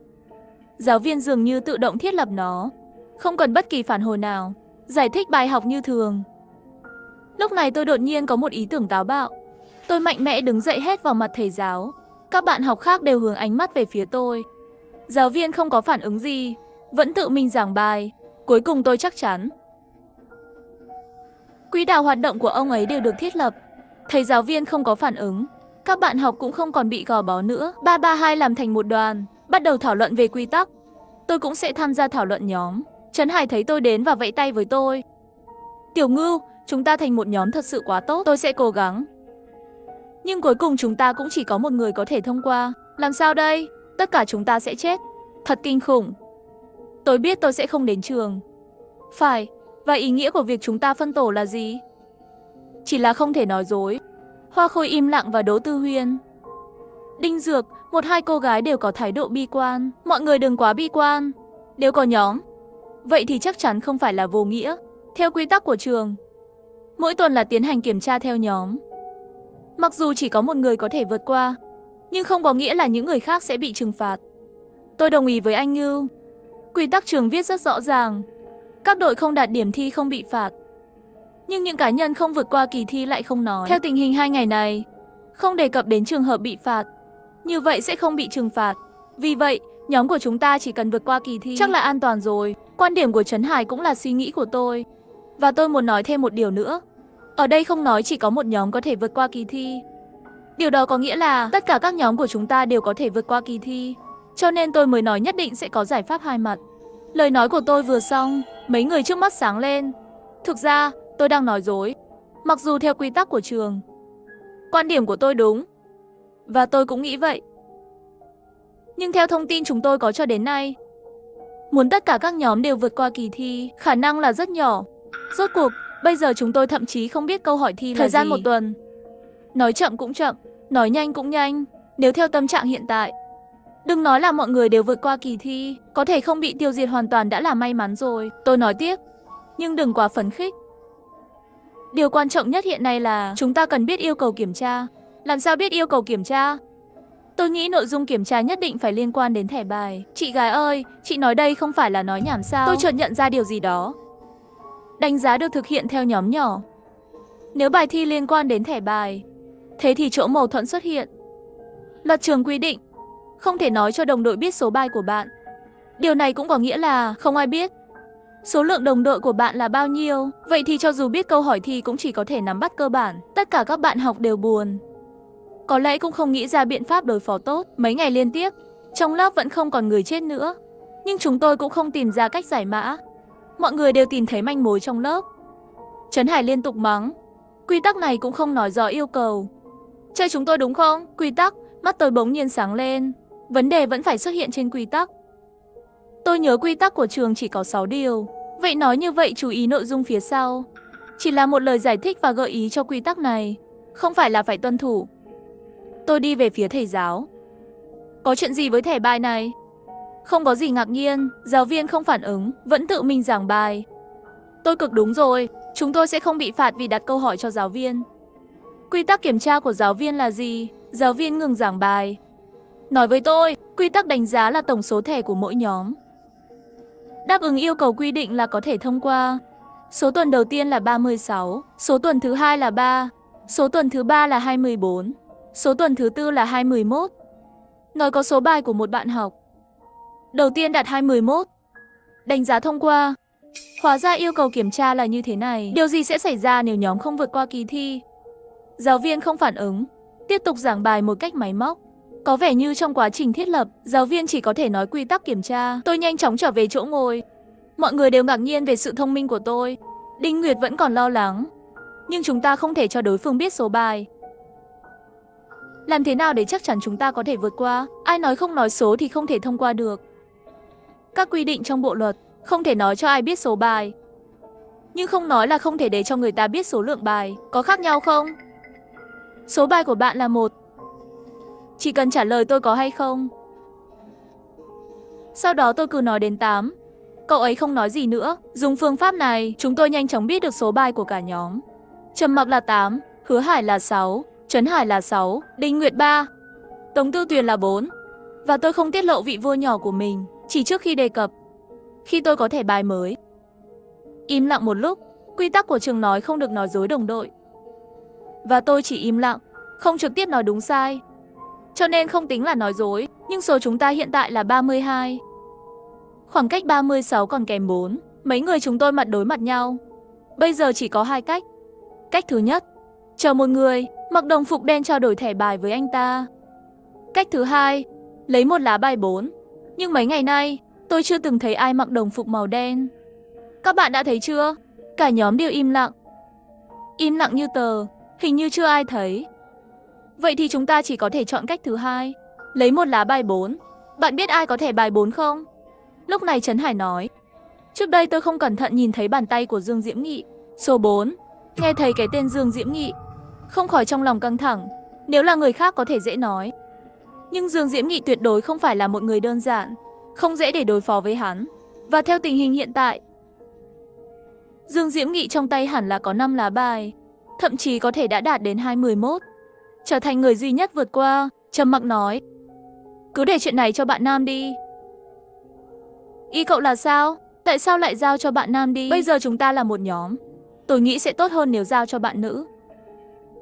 Giáo viên dường như tự động thiết lập nó, không cần bất kỳ phản hồi nào, giải thích bài học như thường. Lúc này tôi đột nhiên có một ý tưởng táo bạo. Tôi mạnh mẽ đứng dậy hét vào mặt thầy giáo. Các bạn học khác đều hướng ánh mắt về phía tôi. Giáo viên không có phản ứng gì, vẫn tự mình giảng bài. Cuối cùng tôi chắc chắn quỹ đạo hoạt động của ông ấy đều được thiết lập. Thầy giáo viên không có phản ứng, các bạn học cũng không còn bị gò bó nữa. 332 làm thành một đoàn, bắt đầu thảo luận về quy tắc. Tôi cũng sẽ tham gia thảo luận nhóm. Trấn Hải thấy tôi đến và vẫy tay với tôi. Tiểu Ngưu, chúng ta thành một nhóm thật sự quá tốt, tôi sẽ cố gắng. Nhưng cuối cùng chúng ta cũng chỉ có một người có thể thông qua. Làm sao đây? Tất cả chúng ta sẽ chết. Thật kinh khủng. Tôi biết tôi sẽ không đến trường. Phải, và ý nghĩa của việc chúng ta phân tổ là gì? Chỉ là không thể nói dối. Hoa Khôi im lặng và Đỗ Tư Huyên. Đinh Dược, một hai cô gái đều có thái độ bi quan. Mọi người đừng quá bi quan. Nếu có nhóm, vậy thì chắc chắn không phải là vô nghĩa. Theo quy tắc của trường, mỗi tuần là tiến hành kiểm tra theo nhóm. Mặc dù chỉ có một người có thể vượt qua, nhưng không có nghĩa là những người khác sẽ bị trừng phạt. Tôi đồng ý với anh Ngưu. Quy tắc trường viết rất rõ ràng. Các đội không đạt điểm thi không bị phạt. Nhưng những cá nhân không vượt qua kỳ thi lại không nói. Theo tình hình 2 ngày này, không đề cập đến trường hợp bị phạt. Như vậy sẽ không bị trừng phạt. Vì vậy, nhóm của chúng ta chỉ cần vượt qua kỳ thi chắc là an toàn rồi. Quan điểm của Trấn Hải cũng là suy nghĩ của tôi. Và tôi muốn nói thêm một điều nữa. Ở đây không nói chỉ có một nhóm có thể vượt qua kỳ thi. Điều đó có nghĩa là tất cả các nhóm của chúng ta đều có thể vượt qua kỳ thi. Cho nên tôi mới nói nhất định sẽ có giải pháp hai mặt. Lời nói của tôi vừa xong, mấy người trước mắt sáng lên. Thực ra, tôi đang nói dối. Mặc dù theo quy tắc của trường, quan điểm của tôi đúng. Và tôi cũng nghĩ vậy. Nhưng theo thông tin chúng tôi có cho đến nay, muốn tất cả các nhóm đều vượt qua kỳ thi, khả năng là rất nhỏ. Rốt cuộc, bây giờ chúng tôi thậm chí không biết câu hỏi thi là gì. Thời gian 1 tuần. Nói chậm cũng chậm, nói nhanh cũng nhanh. Nếu theo tâm trạng hiện tại, đừng nói là mọi người đều vượt qua kỳ thi, có thể không bị tiêu diệt hoàn toàn đã là may mắn rồi. Tôi nói tiếp, nhưng đừng quá phấn khích. Điều quan trọng nhất hiện nay là chúng ta cần biết yêu cầu kiểm tra. Làm sao biết yêu cầu kiểm tra? Tôi nghĩ nội dung kiểm tra nhất định phải liên quan đến thẻ bài. Chị gái ơi, chị nói đây không phải là nói nhảm sao? Tôi chợt nhận ra điều gì đó. Đánh giá được thực hiện theo nhóm nhỏ. Nếu bài thi liên quan đến thẻ bài, thế thì chỗ mâu thuẫn xuất hiện. Luật trường quy định, không thể nói cho đồng đội biết số bài của bạn. Điều này cũng có nghĩa là không ai biết số lượng đồng đội của bạn là bao nhiêu. Vậy thì cho dù biết câu hỏi thi cũng chỉ có thể nắm bắt cơ bản. Tất cả các bạn học đều buồn. Có lẽ cũng không nghĩ ra biện pháp đối phó tốt. Mấy ngày liên tiếp, trong lớp vẫn không còn người chết nữa. Nhưng chúng tôi cũng không tìm ra cách giải mã. Mọi người đều tìm thấy manh mối trong lớp. Trấn Hải liên tục mắng. Quy tắc này cũng không nói rõ yêu cầu. Chơi chúng tôi đúng không? Quy tắc, mắt tôi bỗng nhiên sáng lên. Vấn đề vẫn phải xuất hiện trên quy tắc. Tôi nhớ quy tắc của trường chỉ có 6 điều. Vậy nói như vậy chú ý nội dung phía sau. Chỉ là một lời giải thích và gợi ý cho quy tắc này. Không phải là phải tuân thủ. Tôi đi về phía thầy giáo. Có chuyện gì với thẻ bài này? Không có gì ngạc nhiên, giáo viên không phản ứng, vẫn tự mình giảng bài. Tôi cực đúng rồi, chúng tôi sẽ không bị phạt vì đặt câu hỏi cho giáo viên. Quy tắc kiểm tra của giáo viên là gì? Giáo viên ngừng giảng bài. Nói với tôi, quy tắc đánh giá là tổng số thẻ của mỗi nhóm. Đáp ứng yêu cầu quy định là có thể thông qua. Số tuần đầu tiên là 36, số tuần thứ hai là 3, số tuần thứ ba là 24, số tuần thứ tư là 21. Nói có số bài của một bạn học. Đầu tiên đạt 21. Đánh giá thông qua. Hóa ra yêu cầu kiểm tra là như thế này. Điều gì sẽ xảy ra nếu nhóm không vượt qua kỳ thi? Giáo viên không phản ứng, tiếp tục giảng bài một cách máy móc. Có vẻ như trong quá trình thiết lập, giáo viên chỉ có thể nói quy tắc kiểm tra. Tôi nhanh chóng trở về chỗ ngồi. Mọi người đều ngạc nhiên về sự thông minh của tôi. Đinh Nguyệt vẫn còn lo lắng. Nhưng chúng ta không thể cho đối phương biết số bài. Làm thế nào để chắc chắn chúng ta có thể vượt qua? Ai nói không nói số thì không thể thông qua được. Các quy định trong bộ luật, không thể nói cho ai biết số bài. Nhưng không nói là không thể để cho người ta biết số lượng bài. Có khác nhau không? Số bài của bạn là 1. Chỉ cần trả lời tôi có hay không. Sau đó tôi cứ nói đến 8. Cậu ấy không nói gì nữa. Dùng phương pháp này, chúng tôi nhanh chóng biết được số bài của cả nhóm. Trầm Mặc là 8, Hứa Hải là 6, Trấn Hải là 6, Đinh Nguyệt 3, Tống Tư Tuyền là 4. Và tôi không tiết lộ vị vua nhỏ của mình, chỉ trước khi đề cập. Khi tôi có thẻ bài mới. Im lặng một lúc, quy tắc của trường nói không được nói dối đồng đội. Và tôi chỉ im lặng, không trực tiếp nói đúng sai. Cho nên không tính là nói dối, nhưng số chúng ta hiện tại là 32. Khoảng cách 36 còn kèm 4. Mấy người chúng tôi mặt đối mặt nhau. Bây giờ chỉ có 2 cách. Cách thứ nhất, chờ một người mặc đồng phục đen trao đổi thẻ bài với anh ta. Cách thứ hai, lấy một lá bài 4. Nhưng mấy ngày nay, tôi chưa từng thấy ai mặc đồng phục màu đen. Các bạn đã thấy chưa? Cả nhóm đều im lặng. Im lặng như tờ, hình như chưa ai thấy. Vậy thì chúng ta chỉ có thể chọn cách thứ hai, lấy một lá bài 4. Bạn biết ai có thẻ bài 4 không? Lúc này Trấn Hải nói. Trước đây tôi không cẩn thận nhìn thấy bàn tay của Dương Diễm Nghị. Số 4. Nghe thấy cái tên Dương Diễm Nghị, không khỏi trong lòng căng thẳng. Nếu là người khác có thể dễ nói. Nhưng Dương Diễm Nghị tuyệt đối không phải là một người đơn giản, không dễ để đối phó với hắn. Và theo tình hình hiện tại, Dương Diễm Nghị trong tay hẳn là có 5 lá bài, thậm chí có thể đã đạt đến 21. Trở thành người duy nhất vượt qua. Trầm Mặc nói. Cứ để chuyện này cho bạn nam đi. Ý cậu là sao? Tại sao lại giao cho bạn nam đi? Bây giờ chúng ta là một nhóm. Tôi nghĩ sẽ tốt hơn nếu giao cho bạn nữ.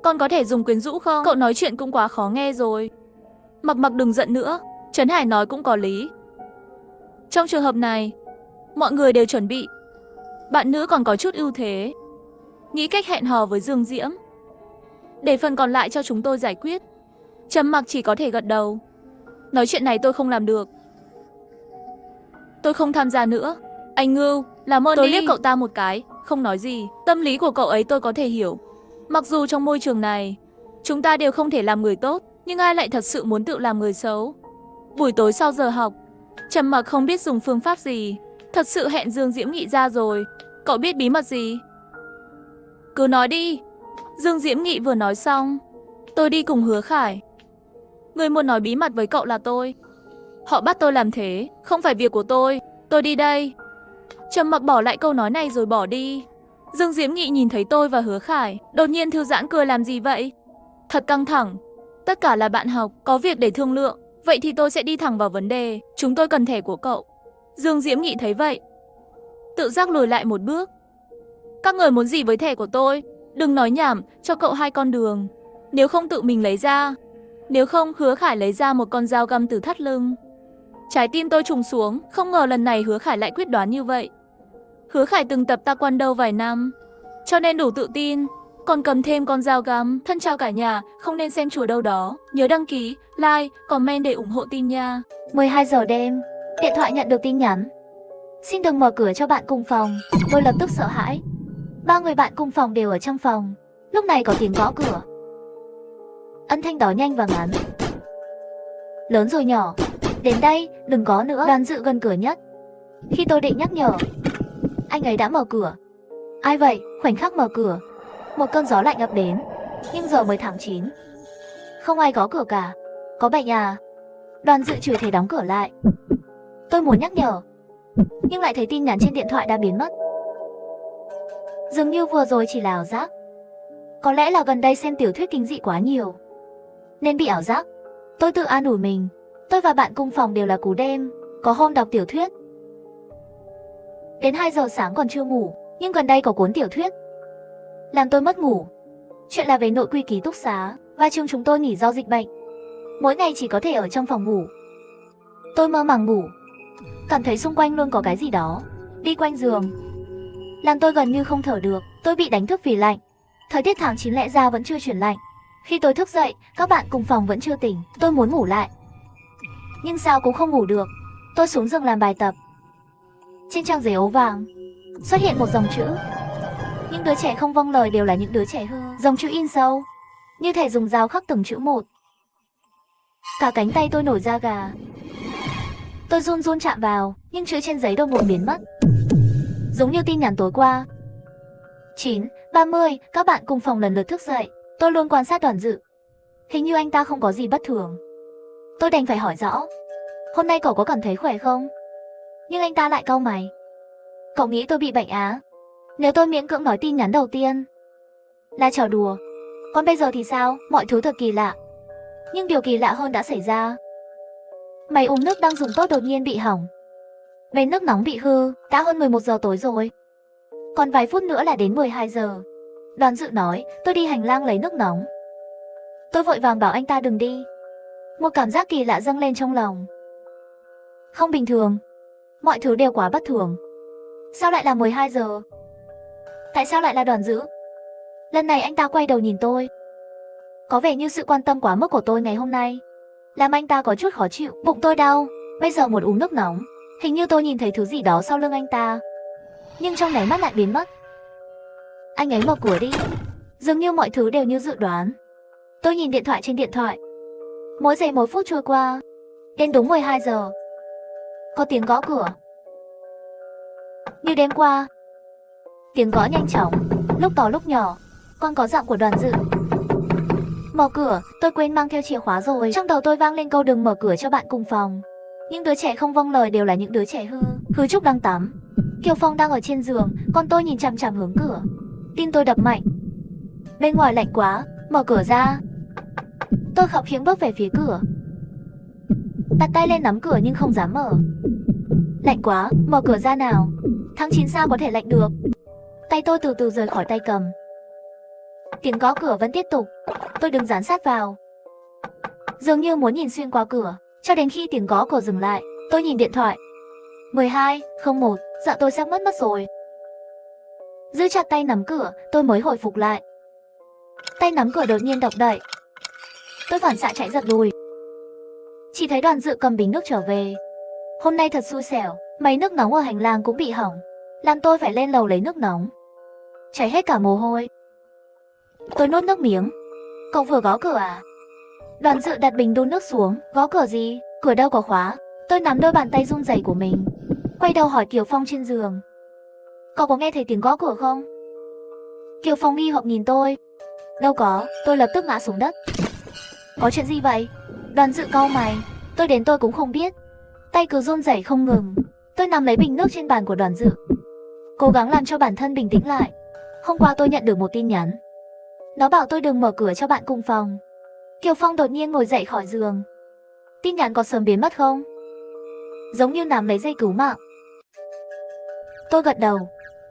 Con có thể dùng quyến rũ không? Cậu nói chuyện cũng quá khó nghe rồi. Mặc đừng giận nữa. Trấn Hải nói cũng có lý. Trong trường hợp này, mọi người đều chuẩn bị. Bạn nữ còn có chút ưu thế. Nghĩ cách hẹn hò với Dương Diễm. Để phần còn lại cho chúng tôi giải quyết. Trầm Mặc chỉ có thể gật đầu. Nói chuyện này tôi không làm được. Tôi không tham gia nữa. Anh Ngưu, làm ơn đi. Tôi liếc cậu ta một cái, không nói gì. Tâm lý của cậu ấy tôi có thể hiểu. Mặc dù trong môi trường này, chúng ta đều không thể làm người tốt, nhưng ai lại thật sự muốn tự làm người xấu? Buổi tối sau giờ học, Trầm Mặc không biết dùng phương pháp gì, thật sự hẹn Dương Diễm Nghị ra rồi. Cậu biết bí mật gì? Cứ nói đi. Dương Diễm Nghị vừa nói xong, tôi đi cùng Hứa Khải. Người muốn nói bí mật với cậu là tôi. Họ bắt tôi làm thế, không phải việc của tôi đi đây. Trầm Mặc bỏ lại câu nói này rồi bỏ đi. Dương Diễm Nghị nhìn thấy tôi và Hứa Khải, đột nhiên thư giãn cười làm gì vậy? Thật căng thẳng. Tất cả là bạn học, có việc để thương lượng. Vậy thì tôi sẽ đi thẳng vào vấn đề, chúng tôi cần thẻ của cậu. Dương Diễm Nghị thấy vậy, tự giác lùi lại một bước. Các người muốn gì với thẻ của tôi? Đừng nói nhảm, cho cậu 2 con đường. Nếu không tự mình lấy ra. Nếu không, Hứa Khải lấy ra một con dao găm từ thắt lưng. Trái tim tôi trùng xuống, không ngờ lần này Hứa Khải lại quyết đoán như vậy. Hứa Khải từng tập taekwondo vài năm, cho nên đủ tự tin. Còn cầm thêm con dao găm. Thân chào cả nhà, không nên xem chùa đâu đó. Nhớ đăng ký, like, comment để ủng hộ team nha. 12 giờ đêm, điện thoại nhận được tin nhắn. Xin đừng mở cửa cho bạn cùng phòng. Tôi lập tức sợ hãi. 3 người bạn cùng phòng đều ở trong phòng. Lúc này có tiếng gõ cửa. Âm thanh đó nhanh và ngắn. Lớn rồi nhỏ. Đến đây, đừng có nữa. Đoàn Dự gần cửa nhất. Khi tôi định nhắc nhở, anh ấy đã mở cửa. Ai vậy? Khoảnh khắc mở cửa, một cơn gió lạnh ập đến. Nhưng giờ mới tháng 9, không ai gõ cửa cả. Có bệnh à? Đoàn Dự chửi thề đóng cửa lại. Tôi muốn nhắc nhở, nhưng lại thấy tin nhắn trên điện thoại đã biến mất. Dường như vừa rồi chỉ là ảo giác. Có lẽ là gần đây xem tiểu thuyết kinh dị quá nhiều nên bị ảo giác. Tôi tự an ủi mình, tôi và bạn cùng phòng đều là cú đêm, có hôm đọc tiểu thuyết đến 2 giờ sáng còn chưa ngủ. Nhưng gần đây có cuốn tiểu thuyết làm tôi mất ngủ. Chuyện là về nội quy ký túc xá và trường chúng tôi nghỉ do dịch bệnh, mỗi ngày chỉ có thể ở trong phòng ngủ. Tôi mơ màng ngủ, cảm thấy xung quanh luôn có cái gì đó đi quanh giường, làm tôi gần như không thở được. Tôi bị đánh thức vì lạnh. Thời tiết tháng 9 lẽ ra vẫn chưa chuyển lạnh. Khi tôi thức dậy, các bạn cùng phòng vẫn chưa tỉnh. Tôi muốn ngủ lại, nhưng sao cũng không ngủ được. Tôi xuống giường làm bài tập. Trên trang giấy ố vàng xuất hiện một dòng chữ. Những đứa trẻ không vâng lời đều là những đứa trẻ hư. Dòng chữ in sâu, như thể dùng dao khắc từng chữ một. Cả cánh tay tôi nổi da gà. Tôi run run chạm vào, nhưng chữ trên giấy đột ngột biến mất, giống như tin nhắn tối qua. 9:30, các bạn cùng phòng lần lượt thức dậy. Tôi luôn quan sát Đoàn Dự, hình như anh ta không có gì bất thường. Tôi đành phải hỏi rõ, hôm nay cậu có cảm thấy khỏe không? Nhưng anh ta lại cau mày. Cậu nghĩ tôi bị bệnh á? Nếu tôi miễn cưỡng nói tin nhắn đầu tiên là trò đùa, còn bây giờ thì sao? Mọi thứ thật kỳ lạ. Nhưng điều kỳ lạ hơn đã xảy ra. Máy uống nước đang dùng tốt đột nhiên bị hỏng. Bể nước nóng bị hư. Đã hơn 11 giờ tối rồi, còn vài phút nữa là đến 12 giờ. Đoàn Dự nói tôi đi hành lang lấy nước nóng. Tôi vội vàng bảo anh ta đừng đi. Một cảm giác kỳ lạ dâng lên trong lòng. Không bình thường, mọi thứ đều quá bất thường. Sao lại là 12 giờ? Tại sao lại là Đoàn Dự? Lần này anh ta quay đầu nhìn tôi. Có vẻ như sự quan tâm quá mức của tôi ngày hôm nay làm anh ta có chút khó chịu. Bụng tôi đau, bây giờ muốn uống nước nóng. Hình như tôi nhìn thấy thứ gì đó sau lưng anh ta, nhưng trong nháy mắt lại biến mất. Anh ấy mở cửa đi. Dường như mọi thứ đều như dự đoán. Tôi nhìn điện thoại trên điện thoại. Mỗi giây mỗi phút trôi qua. Đến đúng 12 giờ, có tiếng gõ cửa. Như đêm qua, tiếng gõ nhanh chóng, lúc to lúc nhỏ, còn có giọng của Đoàn Dự. Mở cửa. Tôi quên mang theo chìa khóa rồi. Trong đầu tôi vang lên câu đừng mở cửa cho bạn cùng phòng. Những đứa trẻ không vâng lời đều là những đứa trẻ hư. Hứa Trúc đang tắm, Kiều Phong đang ở trên giường, còn tôi nhìn chằm chằm hướng cửa. Tim tôi đập mạnh. Bên ngoài lạnh quá, mở cửa ra. Tôi khập khiễng bước về phía cửa, đặt tay lên nắm cửa nhưng không dám mở. Lạnh quá, mở cửa ra nào. Tháng 9 sao có thể lạnh được. Tay tôi từ từ rời khỏi tay cầm. Tiếng gõ cửa vẫn tiếp tục. Tôi đứng dán sát vào, dường như muốn nhìn xuyên qua cửa, cho đến khi tiếng gõ cửa dừng lại. Tôi nhìn điện thoại. 12:01, dạ tôi sắp mất rồi. Giữ chặt tay nắm cửa, tôi mới hồi phục lại. Tay nắm cửa đột nhiên động đậy. Tôi phản xạ chạy giật lùi. Chỉ thấy Đoàn Dự cầm bình nước trở về. Hôm nay thật xui xẻo, máy nước nóng ở hành lang cũng bị hỏng, làm tôi phải lên lầu lấy nước nóng, chảy hết cả mồ hôi. Tôi nuốt nước miếng. Cậu vừa gõ cửa à? Đoàn Dự đặt bình đun nước xuống. Gõ cửa gì? Cửa đâu có khóa. Tôi nắm đôi bàn tay run rẩy của mình, quay đầu hỏi Kiều Phong trên giường. Cậu có nghe thấy tiếng gõ cửa không? Kiều Phong nghi hoặc nhìn tôi. Đâu có. Tôi lập tức ngã xuống đất. Có chuyện gì vậy? Đoàn Dự cau mày. Tôi đến tôi cũng không biết. Tay cứ run rẩy không ngừng. Tôi nắm lấy bình nước trên bàn của Đoàn Dự, cố gắng làm cho bản thân bình tĩnh lại. Hôm qua tôi nhận được một tin nhắn. Nó bảo tôi đừng mở cửa cho bạn cùng phòng. Kiều Phong đột nhiên ngồi dậy khỏi giường. Tin nhắn có sớm biến mất không? Giống như nắm lấy dây cứu mạng. Tôi gật đầu.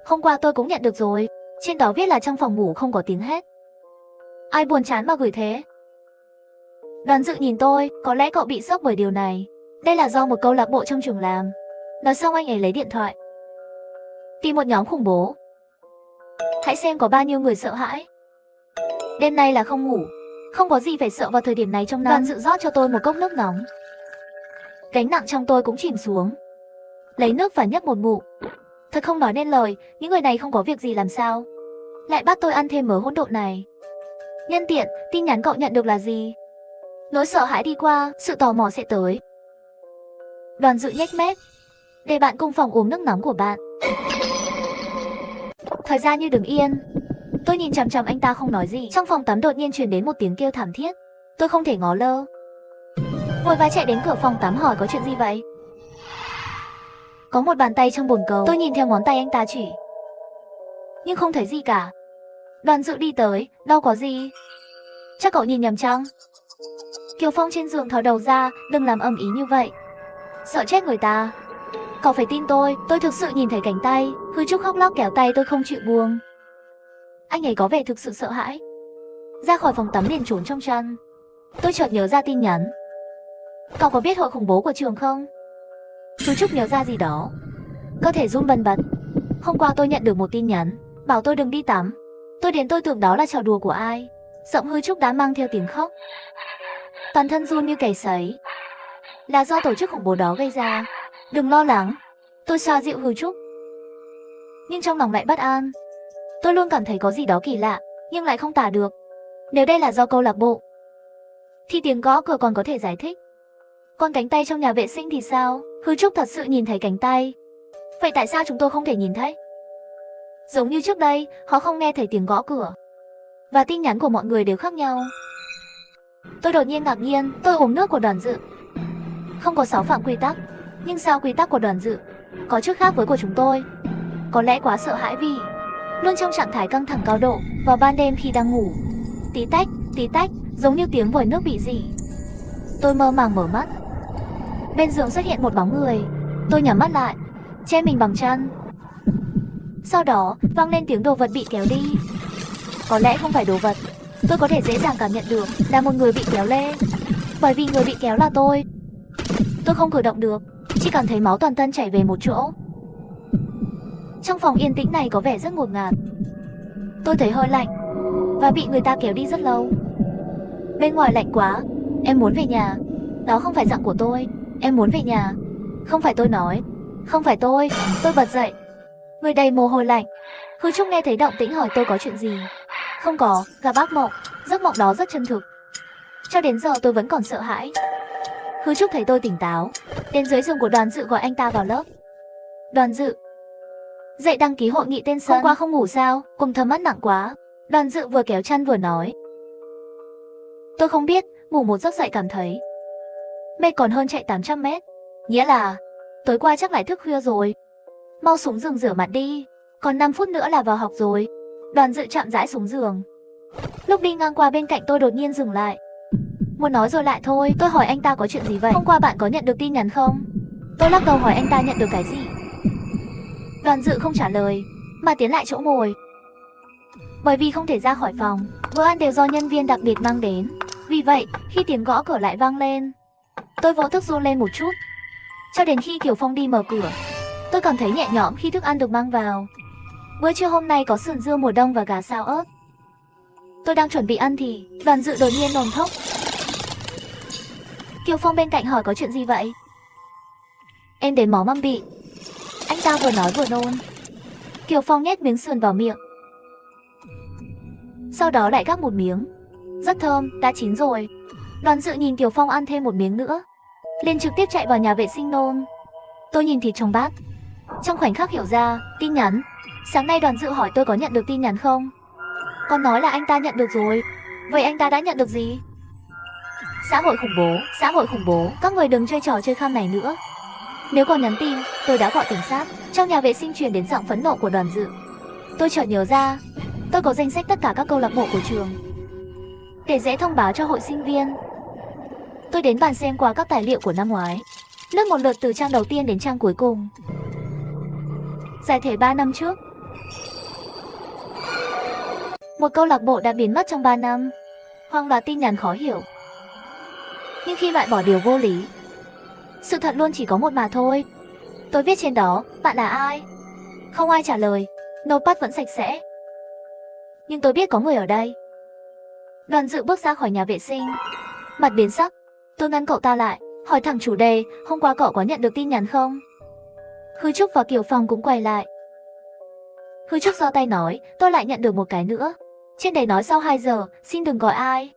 Hôm qua tôi cũng nhận được rồi. Trên đó viết là trong phòng ngủ không có tiếng hét. Ai buồn chán mà gửi thế? Đoàn Dự nhìn tôi, có lẽ cậu bị sốc bởi điều này. Đây là do một câu lạc bộ trong trường làm. Nói xong anh ấy lấy điện thoại. Tìm một nhóm khủng bố. Hãy xem có bao nhiêu người sợ hãi. Đêm nay là không ngủ. Không có gì phải sợ vào thời điểm này trong năm. Đoàn Dự rót cho tôi một cốc nước nóng. Gánh nặng trong tôi cũng chìm xuống. Lấy nước và nhấp một ngụm. Thật không nói nên lời, những người này không có việc gì làm sao lại bắt tôi ăn thêm mớ hỗn độn này. Nhân tiện, tin nhắn cậu nhận được là gì? Nỗi sợ hãi đi qua, sự tò mò sẽ tới. Đoàn Dự nhếch mép. Để bạn cùng phòng uống nước nóng của bạn. Thời gian như đứng yên. Tôi nhìn chằm chằm anh ta không nói gì. Trong phòng tắm đột nhiên truyền đến một tiếng kêu thảm thiết. Tôi không thể ngó lơ. Vội vã chạy đến cửa phòng tắm hỏi có chuyện gì vậy. Có một bàn tay trong bồn cầu. Tôi nhìn theo ngón tay anh ta chỉ, nhưng không thấy gì cả. Đoàn Dự đi tới. Đâu có gì. Chắc cậu nhìn nhầm chăng? Kiều Phong trên giường thò đầu ra. Đừng làm ầm ĩ như vậy, sợ chết người ta. Cậu phải tin tôi thực sự nhìn thấy cánh tay. Hư Trúc khóc lóc kéo tay tôi không chịu buông. Anh ấy có vẻ thực sự sợ hãi. Ra khỏi phòng tắm liền trốn trong chăn. Tôi chợt nhớ ra tin nhắn. Cậu có biết hội khủng bố của trường không? Hư Trúc nhớ ra gì đó. Cơ thể run bần bật. Hôm qua tôi nhận được một tin nhắn bảo tôi đừng đi tắm. Tôi tưởng đó là trò đùa của ai. Giọng Hư Trúc đã mang theo tiếng khóc. Toàn thân run như cầy sấy. Là do tổ chức khủng bố đó gây ra. Đừng lo lắng. Tôi xoa dịu Hư Trúc. Nhưng trong lòng lại bất an. Tôi luôn cảm thấy có gì đó kỳ lạ, nhưng lại không tả được. Nếu đây là do câu lạc bộ, thì tiếng gõ cửa còn có thể giải thích. Còn cánh tay trong nhà vệ sinh thì sao? Hư Trúc thật sự nhìn thấy cánh tay. Vậy tại sao chúng tôi không thể nhìn thấy? Giống như trước đây, họ không nghe thấy tiếng gõ cửa. Và tin nhắn của mọi người đều khác nhau. Tôi đột nhiên ngạc nhiên. Tôi uống nước của Đoàn Dự. Không có 6 phạm quy tắc. Nhưng sao quy tắc của Đoàn Dự có chút khác với của chúng tôi? Có lẽ quá sợ hãi vì luôn trong trạng thái căng thẳng cao độ vào ban đêm khi đang ngủ. Tí tách, giống như tiếng vòi nước bị rỉ. Tôi mơ màng mở mắt. Bên giường xuất hiện một bóng người. Tôi nhắm mắt lại, che mình bằng chăn. Sau đó vang lên tiếng đồ vật bị kéo đi. Có lẽ không phải đồ vật. Tôi có thể dễ dàng cảm nhận được là một người bị kéo lê. Bởi vì người bị kéo là tôi. Tôi không cử động được, chỉ cảm thấy máu toàn thân chảy về một chỗ. Trong phòng yên tĩnh này có vẻ rất ngột ngạt. Tôi thấy hơi lạnh và bị người ta kéo đi rất lâu. Bên ngoài lạnh quá. Em muốn về nhà. Đó không phải giọng của tôi. Em muốn về nhà. Không phải tôi nói. Không phải tôi. Tôi bật dậy. Người đầy mồ hôi lạnh. Hư Trúc nghe thấy động tĩnh hỏi tôi có chuyện gì. Không có, gặp ác mộng. Giấc mộng đó rất chân thực. Cho đến giờ tôi vẫn còn sợ hãi. Hư Trúc thấy tôi tỉnh táo, đến dưới giường của Đoàn Dự gọi anh ta vào lớp. Đoàn Dự, dậy đăng ký hội nghị tên sân. Hôm qua không ngủ sao? Cùng thâm mắt nặng quá. Đoàn Dự vừa kéo chăn vừa nói. Tôi không biết, ngủ một giấc dậy cảm thấy mệt còn hơn chạy 800 mét. Nghĩa là tối qua chắc lại thức khuya rồi. Mau xuống giường rửa mặt đi, còn 5 phút nữa là vào học rồi. Đoàn Dự chậm rãi xuống giường. Lúc đi ngang qua bên cạnh tôi đột nhiên dừng lại. Muốn nói rồi lại thôi. Tôi hỏi anh ta có chuyện gì vậy. Hôm qua bạn có nhận được tin nhắn không? Tôi lắc đầu hỏi anh ta nhận được cái gì. Đoàn Dự không trả lời, mà tiến lại chỗ ngồi. Bởi vì không thể ra khỏi phòng, bữa ăn đều do nhân viên đặc biệt mang đến. Vì vậy, khi tiếng gõ cửa lại vang lên, tôi vô thức run lên một chút. Cho đến khi Kiều Phong đi mở cửa, tôi cảm thấy nhẹ nhõm khi thức ăn được mang vào. Bữa trưa hôm nay có sườn dưa mùa đông và gà xào ớt. Tôi đang chuẩn bị ăn thì Đoàn Dự đột nhiên nôn thốc. Kiều Phong bên cạnh hỏi có chuyện gì vậy. Em đến máu măng bị. Anh ta vừa nói vừa nôn. Kiều Phong nhét miếng sườn vào miệng, sau đó lại gắp một miếng. Rất thơm, đã chín rồi. Đoàn Dự nhìn Kiều Phong ăn thêm một miếng nữa, liền trực tiếp chạy vào nhà vệ sinh nôn. Tôi nhìn thịt trong bát, trong khoảnh khắc hiểu ra. Tin nhắn. Sáng nay Đoàn Dự hỏi tôi có nhận được tin nhắn không. Con nói là anh ta nhận được rồi. Vậy anh ta đã nhận được gì? Xã hội khủng bố, các người đừng chơi trò chơi khăm này nữa. Nếu còn nhắn tin, tôi đã gọi cảnh sát. Trong nhà vệ sinh truyền đến giọng phẫn nộ của Đoàn Dự. Tôi chợt nhớ ra, Tôi có danh sách tất cả các câu lạc bộ của trường để dễ thông báo cho hội sinh viên. Tôi đến bàn xem qua các tài liệu của năm ngoái, lướt một lượt từ trang đầu tiên đến trang cuối cùng. Giải thể 3 năm trước. Một câu lạc bộ đã biến mất trong 3 năm. Hoang loạt tin nhắn khó hiểu. Nhưng khi loại bỏ điều vô lý, sự thật luôn chỉ có một mà thôi. Tôi viết trên đó, bạn là ai? Không ai trả lời, notepad vẫn sạch sẽ. Nhưng tôi biết có người ở đây. Đoàn Dự bước ra khỏi nhà vệ sinh, mặt biến sắc. Tôi ngăn cậu ta lại, hỏi thẳng chủ đề, hôm qua cậu có nhận được tin nhắn không? Hư Trúc và Kiều Phong cũng quay lại. Hư Trúc giơ tay nói, tôi lại nhận được một cái nữa. Trên đấy nói sau 2 giờ, xin đừng gọi ai.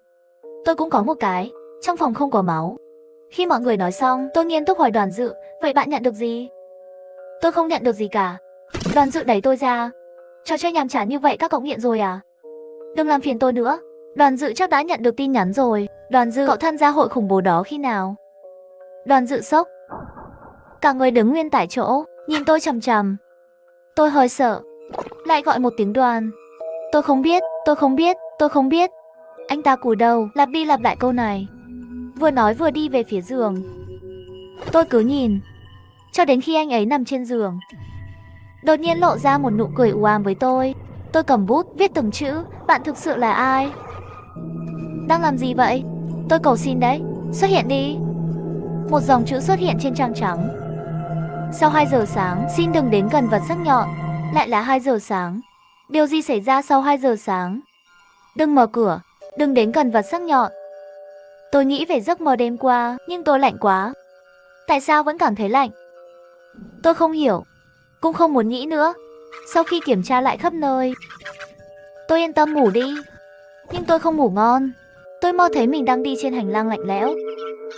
Tôi cũng có một cái, trong phòng không có máu. Khi mọi người nói xong, tôi nghiêm túc hỏi Đoàn Dự, vậy bạn nhận được gì? Tôi không nhận được gì cả. Đoàn Dự đẩy tôi ra. Trò chơi nhàm chán như vậy các cậu nghiện rồi à? Đừng làm phiền tôi nữa. Đoàn Dự chắc đã nhận được tin nhắn rồi. Đoàn Dự, cậu tham gia hội khủng bố đó khi nào? Đoàn Dự sốc. Cả người đứng nguyên tại chỗ, nhìn tôi chằm chằm. Tôi hơi sợ. Lại gọi một tiếng Đoàn. Tôi không biết, tôi không biết, tôi không biết. Anh ta cúi đầu, lặp đi lặp lại câu này. Vừa nói vừa đi về phía giường. Tôi cứ nhìn, cho đến khi anh ấy nằm trên giường. Đột nhiên lộ ra một nụ cười u ám với tôi. Tôi cầm bút, viết từng chữ, bạn thực sự là ai? Đang làm gì vậy? Tôi cầu xin đấy, xuất hiện đi. Một dòng chữ xuất hiện trên trang trắng. Sau 2 giờ sáng, xin đừng đến gần vật sắc nhọn. Lại là 2 giờ sáng. Điều gì xảy ra sau 2 giờ sáng? Đừng mở cửa, đừng đến gần vật sắc nhọn. Tôi nghĩ về giấc mơ đêm qua, nhưng tôi lạnh quá. Tại sao vẫn cảm thấy lạnh? Tôi không hiểu, cũng không muốn nghĩ nữa. Sau khi kiểm tra lại khắp nơi, tôi yên tâm ngủ đi. Nhưng tôi không ngủ ngon. Tôi mơ thấy mình đang đi trên hành lang lạnh lẽo,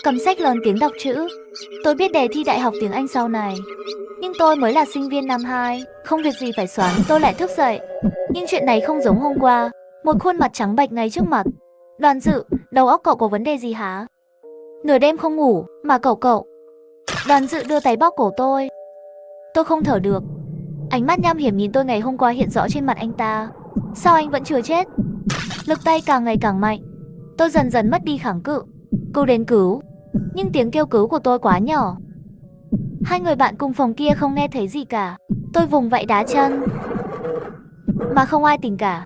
cầm sách lớn tiếng đọc chữ. Tôi biết đề thi đại học tiếng Anh sau này, nhưng tôi mới là sinh viên năm 2, không việc gì phải xoắn. Tôi lại thức dậy. Nhưng chuyện này không giống hôm qua. Một khuôn mặt trắng bệch ngay trước mặt. Đoàn Dự, đầu óc cậu có vấn đề gì hả? Nửa đêm không ngủ, mà cậu. Đoàn Dự đưa tay bóp cổ tôi. Tôi không thở được. Ánh mắt nham hiểm nhìn tôi ngày hôm qua hiện rõ trên mặt anh ta. Sao anh vẫn chưa chết? Lực tay càng ngày càng mạnh. Tôi dần dần mất đi kháng cự. Cứu đến cứu. Nhưng tiếng kêu cứu của tôi quá nhỏ. Hai người bạn cùng phòng kia không nghe thấy gì cả. Tôi vùng vẫy đá chân, mà không ai tỉnh cả.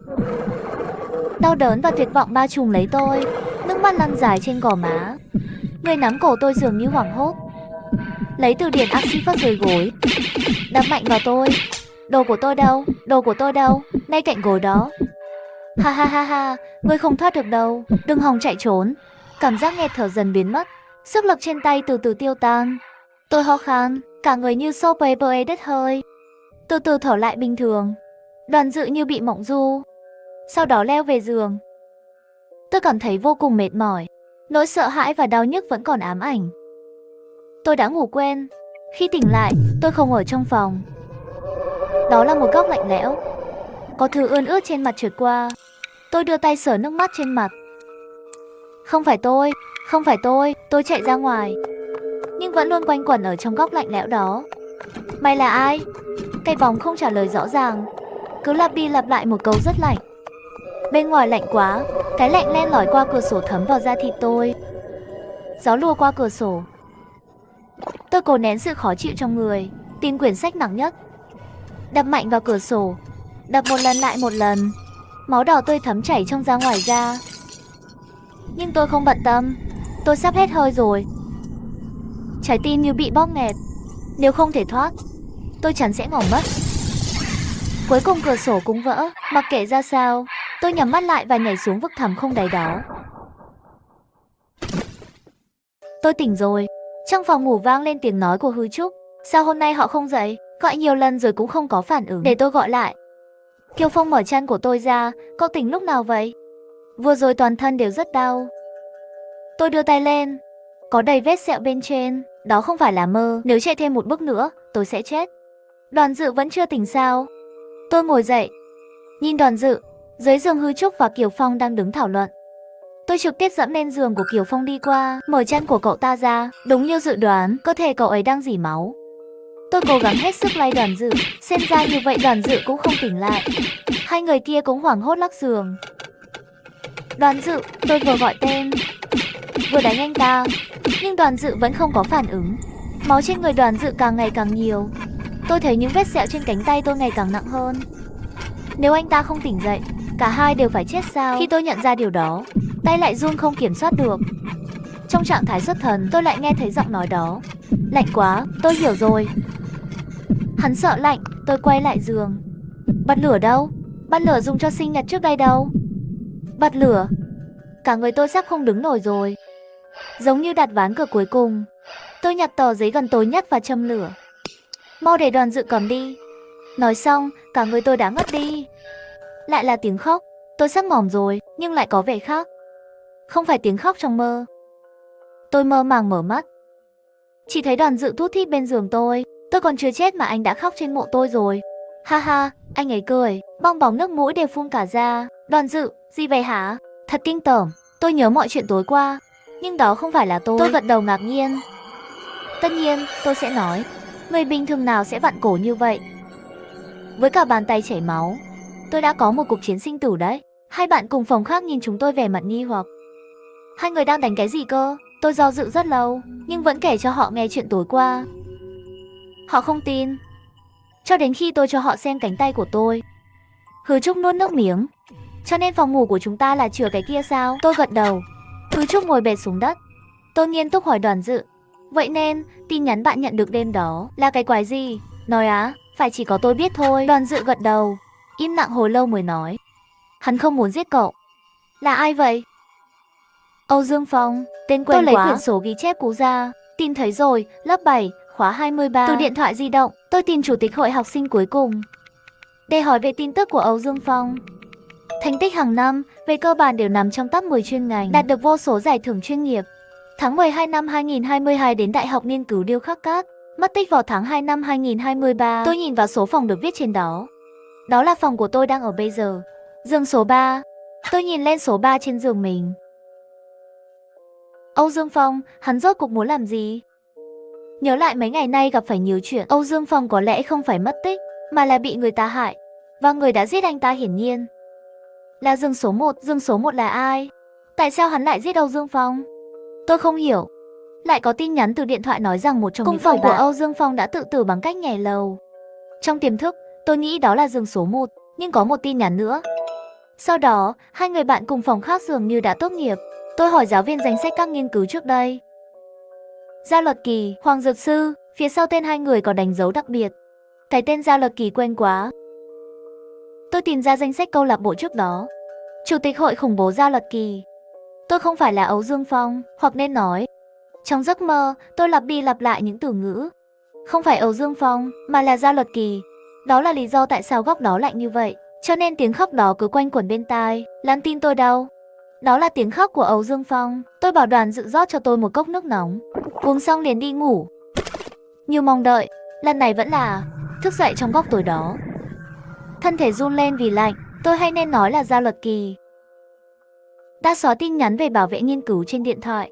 Đau đớn và tuyệt vọng bao trùm lấy tôi. Nước mắt lăn dài trên gò má. Người nắm cổ tôi dường như hoảng hốt, lấy từ điển axit vắt dưới gối, đập mạnh vào tôi. Đồ của tôi đâu? Đồ của tôi đâu? Ngay cạnh gối đó. Ha ha ha ha, ngươi không thoát được đâu. Đừng hòng chạy trốn. Cảm giác nghẹt thở dần biến mất. Sức lực trên tay từ từ tiêu tan. Tôi ho khan, cả người như xô bê đứt hơi. Từ từ thở lại bình thường. Đoàn Dự như bị mộng du, sau đó leo về giường. Tôi cảm thấy vô cùng mệt mỏi. Nỗi sợ hãi và đau nhức vẫn còn ám ảnh. Tôi đã ngủ quên. Khi tỉnh lại, tôi không ở trong phòng. Đó là một góc lạnh lẽo. Có thứ ươn ướt trên mặt trượt qua. Tôi đưa tay sờ nước mắt trên mặt. Không phải tôi, tôi chạy ra ngoài. Nhưng vẫn luôn quanh quẩn ở trong góc lạnh lẽo đó. Mày là ai? Cái bóng không trả lời rõ ràng, cứ lặp đi lặp lại một câu rất lạnh. Bên ngoài lạnh quá, cái lạnh len lỏi qua cửa sổ thấm vào da thịt tôi. Gió lùa qua cửa sổ. Tôi cố nén sự khó chịu trong người, tìm quyển sách nặng nhất, đập mạnh vào cửa sổ, đập một lần lại một lần. Máu đỏ tươi thấm chảy trong ra ngoài da. Nhưng tôi không bận tâm. Tôi sắp hết hơi rồi. Trái tim như bị bóp nghẹt. Nếu không thể thoát, tôi chắn sẽ ngỏm mất. Cuối cùng cửa sổ cũng vỡ. Mặc kệ ra sao, tôi nhắm mắt lại và nhảy xuống vực thẳm không đáy đó. Tôi tỉnh rồi. Trong phòng ngủ vang lên tiếng nói của Hư Trúc. Sao hôm nay họ không dậy? Gọi nhiều lần rồi cũng không có phản ứng. Để tôi gọi lại. Kiều Phong mở chăn của tôi ra. Cậu tỉnh lúc nào vậy? Vừa rồi toàn thân đều rất đau. Tôi đưa tay lên. Có đầy vết sẹo bên trên. Đó không phải là mơ. Nếu chạy thêm một bước nữa, tôi sẽ chết. Đoàn Dự vẫn chưa tỉnh sao? Tôi ngồi dậy, nhìn Đoàn Dự. Dưới giường Hư Trúc và Kiều Phong đang đứng thảo luận. Tôi trực tiếp dẫm lên giường của Kiều Phong đi qua, mở chân của cậu ta ra. Đúng như dự đoán, cơ thể cậu ấy đang rỉ máu. Tôi cố gắng hết sức lay Đoàn Dự, xem ra như vậy Đoàn Dự cũng không tỉnh lại. Hai người kia cũng hoảng hốt lắc giường. Đoàn Dự, tôi vừa gọi tên, vừa đánh anh ta, nhưng Đoàn Dự vẫn không có phản ứng. Máu trên người Đoàn Dự càng ngày càng nhiều. Tôi thấy những vết sẹo trên cánh tay tôi ngày càng nặng hơn. Nếu anh ta không tỉnh dậy, cả hai đều phải chết sao? Khi tôi nhận ra điều đó, tay lại run không kiểm soát được. Trong trạng thái xuất thần, tôi lại nghe thấy giọng nói đó. Lạnh quá, tôi hiểu rồi. Hắn sợ lạnh, tôi quay lại giường. Bật lửa đâu? Bật lửa dùng cho sinh nhật trước đây đâu? Bật lửa. Cả người tôi sắp không đứng nổi rồi. Giống như đặt ván cược cuối cùng, tôi nhặt tờ giấy gần tối nhất và châm lửa. Mau để Đoàn Dự cầm đi. Nói xong, cả người tôi đã ngất đi. Lại là tiếng khóc. Tôi sắp mỏm rồi, nhưng lại có vẻ khác. Không phải tiếng khóc trong mơ. Tôi mơ màng mở mắt, chỉ thấy Đoàn Dự thút thít bên giường tôi. Tôi còn chưa chết mà anh đã khóc trên mộ tôi rồi. Ha ha, anh ấy cười, bong bóng nước mũi đều phun cả ra. Đoàn Dự, gì vậy hả? Thật kinh tởm, tôi nhớ mọi chuyện tối qua. Nhưng đó không phải là tôi. Tôi gật đầu ngạc nhiên. Tất nhiên, tôi sẽ nói, người bình thường nào sẽ vặn cổ như vậy? Với cả bàn tay chảy máu, tôi đã có một cuộc chiến sinh tử đấy. Hai bạn cùng phòng khác nhìn chúng tôi vẻ mặt nghi hoặc. Hai người đang đánh cái gì cơ? Tôi do dự rất lâu, nhưng vẫn kể cho họ nghe chuyện tối qua. Họ không tin, cho đến khi tôi cho họ xem cánh tay của tôi. Hứa Trúc nuốt nước miếng. Cho nên phòng ngủ của chúng ta là chừa cái kia sao? Tôi gật đầu. Hứa Trúc ngồi bệt xuống đất. Tôi nghiêm túc hỏi Đoàn Dự, vậy nên tin nhắn bạn nhận được đêm đó là cái quái gì? Nói á, phải chỉ có tôi biết thôi. Đoàn Dự gật đầu, im lặng hồi lâu mới nói, hắn không muốn giết cậu. Là ai vậy? Âu Dương Phong. Tên quen quá. Tôi lấy quyển sổ ghi chép cũ ra. Tìm thấy rồi, lớp 7, khóa 23. Từ điện thoại di động, tôi tìm chủ tịch hội học sinh cuối cùng để hỏi về tin tức của Âu Dương Phong. Thành tích hàng năm, về cơ bản đều nằm trong top 10 chuyên ngành, đạt được vô số giải thưởng chuyên nghiệp. Tháng 12 năm 2022 đến Đại học Nghiên cứu Điêu khắc cát, mất tích vào tháng 2 năm 2023. Tôi nhìn vào số phòng được viết trên đó. Đó là phòng của tôi đang ở bây giờ. Giường số 3. Tôi nhìn lên số 3 trên giường mình. Âu Dương Phong, hắn rốt cuộc muốn làm gì? Nhớ lại mấy ngày nay gặp phải nhiều chuyện, Âu Dương Phong có lẽ không phải mất tích, mà là bị người ta hại. Và người đã giết anh ta hiển nhiên là giường số 1. Giường số 1 là ai? Tại sao hắn lại giết Âu Dương Phong? Tôi không hiểu. Lại có tin nhắn từ điện thoại nói rằng một trong những phòng của Âu Dương Phong đã tự tử bằng cách nhảy lầu. Trong tiềm thức, tôi nghĩ đó là giường số 1, nhưng có một tin nhắn nữa. Sau đó, hai người bạn cùng phòng khác dường như đã tốt nghiệp. Tôi hỏi giáo viên danh sách các nghiên cứu trước đây. Gia Luật Kỳ, Hoàng Dược Sư, phía sau tên hai người có đánh dấu đặc biệt. Cái tên Gia Luật Kỳ quen quá. Tôi tìm ra danh sách câu lạc bộ trước đó. Chủ tịch hội khủng bố Gia Luật Kỳ. Tôi không phải là Âu Dương Phong, hoặc nên nói, trong giấc mơ, tôi lặp đi lặp lại những từ ngữ. Không phải Âu Dương Phong, mà là Gia Luật Kỳ. Đó là lý do tại sao góc đó lạnh như vậy. Cho nên tiếng khóc đó cứ quanh quẩn bên tai. Làm tin tôi đâu. Đó là tiếng khóc của Âu Dương Phong. Tôi bảo Đoàn Dự rót cho tôi một cốc nước nóng. Uống xong liền đi ngủ. Như mong đợi, lần này vẫn là thức dậy trong góc tối đó. Thân thể run lên vì lạnh. Tôi hay nên nói là Gia Luật Kỳ đã xóa tin nhắn về bảo vệ nghiên cứu trên điện thoại.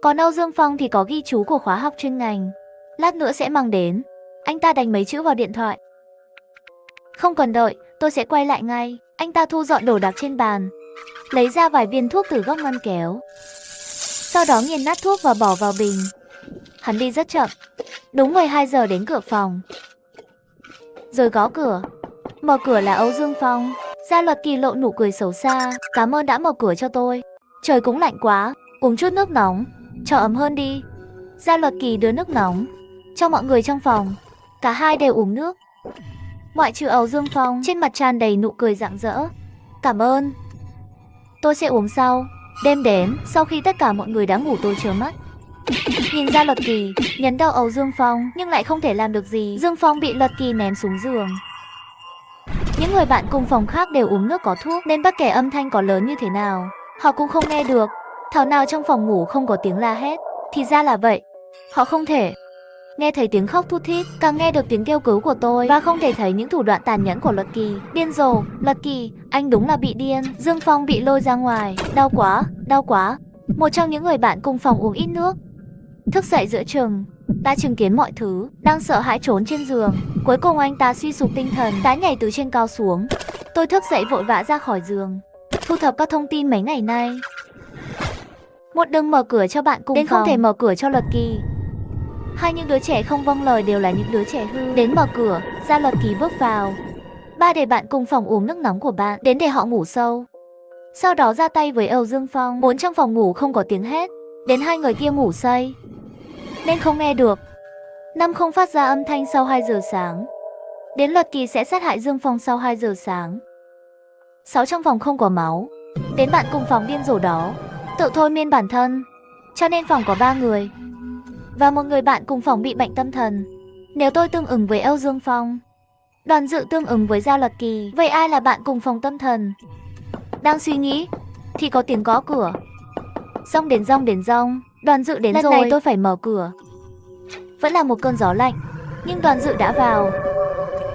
Còn Âu Dương Phong thì có ghi chú của khóa học chuyên ngành. Lát nữa sẽ mang đến. Anh ta đánh mấy chữ vào điện thoại. Không cần đợi, tôi sẽ quay lại ngay. Anh ta thu dọn đồ đạc trên bàn, lấy ra vài viên thuốc từ góc ngăn kéo. Sau đó nghiền nát thuốc và bỏ vào bình. Hắn đi rất chậm. Đúng 12 giờ đến cửa phòng, rồi gõ cửa. Mở cửa là Âu Dương Phong. Gia Luật Kỳ lộ nụ cười xấu xa. Cảm ơn đã mở cửa cho tôi. Trời cũng lạnh quá, uống chút nước nóng cho ấm hơn đi. Gia Luật Kỳ đưa nước nóng cho mọi người trong phòng. Cả hai đều uống nước, ngoại trừ Âu Dương Phong, trên mặt tràn đầy nụ cười rạng rỡ. Cảm ơn, tôi sẽ uống sau. Đêm đến, sau khi tất cả mọi người đã ngủ, tôi trớ mắt nhìn Gia Luật Kỳ nhấn đầu Âu Dương Phong, nhưng lại không thể làm được gì. Dương Phong bị Luật Kỳ ném xuống giường. Những người bạn cùng phòng khác đều uống nước có thuốc, nên bất kể âm thanh có lớn như thế nào, họ cũng không nghe được. Thảo nào trong phòng ngủ không có tiếng la hét. Thì ra là vậy. Họ không thể nghe thấy tiếng khóc thút thít, càng nghe được tiếng kêu cứu của tôi, và không thể thấy những thủ đoạn tàn nhẫn của Luật Kỳ. Điên rồ, Luật Kỳ, anh đúng là bị điên. Dương Phong bị lôi ra ngoài. Đau quá, đau quá. Một trong những người bạn cùng phòng uống ít nước, thức dậy giữa chừng, đã chứng kiến mọi thứ, đang sợ hãi trốn trên giường. Cuối cùng anh ta suy sụp tinh thần, đã nhảy từ trên cao xuống. Tôi thức dậy vội vã ra khỏi giường, thu thập các thông tin mấy ngày nay. Một đừng mở cửa cho bạn cùng Đến phòng, không thể mở cửa cho Lucky. Hai những đứa trẻ không vâng lời đều là những đứa trẻ hư. Đến mở cửa, Gia Lucky bước vào. Ba để bạn cùng phòng uống nước nóng của bạn, đến để họ ngủ sâu. Sau đó ra tay với Âu Dương Phong. 4 trong phòng ngủ không có tiếng hét, đến hai người kia ngủ say nên không nghe được. 5 không phát ra âm thanh sau 2 giờ sáng, đến Lucky sẽ sát hại Dương Phong sau 2 giờ sáng. 6 trong phòng không có máu, đến bạn cùng phòng điên rồ đó tự thôi miên bản thân, cho nên phòng có 3 người và một người bạn cùng phòng bị bệnh tâm thần. Nếu tôi tương ứng với Âu Dương Phong, Đoàn Dự tương ứng với Gia Lucky, vậy ai là bạn cùng phòng tâm thần? Đang suy nghĩ thì có tiếng gõ cửa. Rong đến rong, Đoàn Dự đến Lần rồi. này Tôi phải mở cửa. Vẫn là một cơn gió lạnh, nhưng Đoàn Dự đã vào.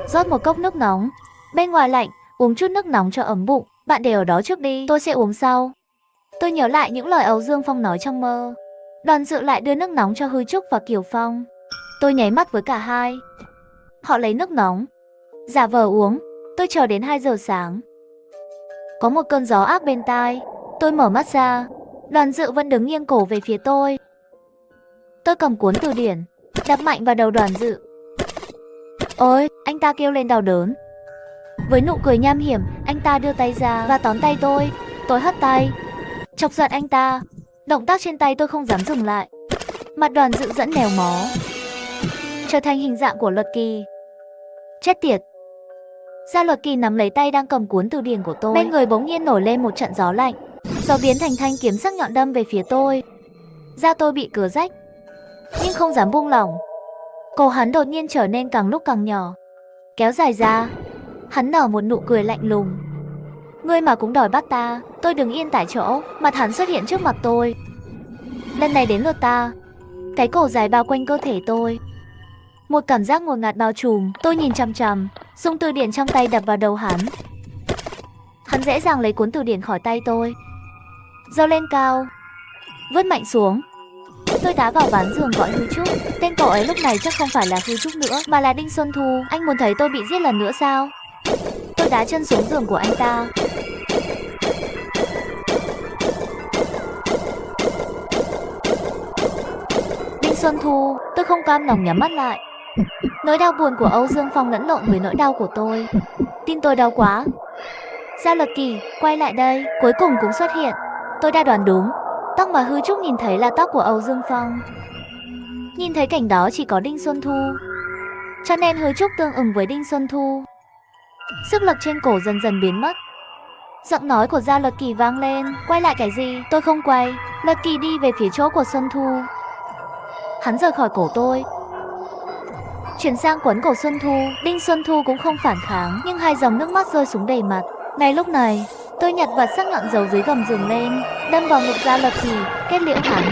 Rót một cốc nước nóng. Bên ngoài lạnh, uống chút nước nóng cho ấm bụng. Bạn để ở đó trước đi, tôi sẽ uống sau. Tôi nhớ lại những lời Âu Dương Phong nói trong mơ. Đoàn Dự lại đưa nước nóng cho Hư Trúc và Kiều Phong. Tôi nháy mắt với cả hai. Họ lấy nước nóng, giả vờ uống. Tôi chờ đến 2 giờ sáng. Có một cơn gió ác bên tai. Tôi mở mắt ra, Đoàn Dự vẫn đứng nghiêng cổ về phía tôi. Tôi cầm cuốn từ điển, đập mạnh vào đầu Đoàn Dự. Ôi, anh ta kêu lên đau đớn. Với nụ cười nham hiểm, anh ta đưa tay ra và tóm tay tôi. Tôi hất tay, chọc giận anh ta. Động tác trên tay tôi không dám dừng lại. Mặt Đoàn Dự dẫn nèo mó, trở thành hình dạng của Lucky. Chết tiệt. Gia Lucky nắm lấy tay đang cầm cuốn từ điển của tôi. Bên người bỗng nhiên nổi lên một trận gió lạnh. Gió biến thành thanh kiếm sắc nhọn đâm về phía tôi. Da tôi bị cứa rách, nhưng không dám buông lỏng. Cổ hắn đột nhiên trở nên càng lúc càng nhỏ, kéo dài ra. Hắn nở một nụ cười lạnh lùng. Ngươi mà cũng đòi bắt ta? Tôi đứng yên tại chỗ, mặt hắn xuất hiện trước mặt tôi. Lần này đến lượt ta. Cái cổ dài bao quanh cơ thể tôi. Một cảm giác ngột ngạt bao trùm. Tôi nhìn chằm chằm, dùng từ điển trong tay đập vào đầu hắn. Hắn dễ dàng lấy cuốn từ điển khỏi tay tôi, giơ lên cao, vứt mạnh xuống. Tôi đá vào ván giường gọi Hư Trúc. Tên cậu ấy lúc này chắc không phải là Hư Trúc nữa, mà là Đinh Xuân Thu. Anh muốn thấy tôi bị giết lần nữa sao? Tôi đá chân xuống giường của anh ta. Đinh Xuân Thu, tôi không cam lòng nhắm mắt lại. Nỗi đau buồn của Âu Dương Phong lẫn lộn với nỗi đau của tôi. Tin tôi đau quá. Gia Lucky, quay lại đây. Cuối cùng cũng xuất hiện. Tôi đã đoán đúng. Tóc mà Hư Trúc nhìn thấy là tóc của Âu Dương Phong. Nhìn thấy cảnh đó chỉ có Đinh Xuân Thu, cho nên Hư Trúc tương ứng với Đinh Xuân Thu. Sức lực trên cổ dần dần biến mất. Giọng nói của Gia Lucky vang lên. Quay lại cái gì? Tôi không quay. Lucky đi về phía chỗ của Xuân Thu. Hắn rời khỏi cổ tôi, chuyển sang quấn cổ Xuân Thu. Đinh Xuân Thu cũng không phản kháng, nhưng 2 dòng nước mắt rơi xuống đầy mặt. Ngay lúc này, tôi nhặt vật sắc nhọn giấu dưới gầm giường lên, đâm vào ngực Gia Lucky, kết liễu hắn.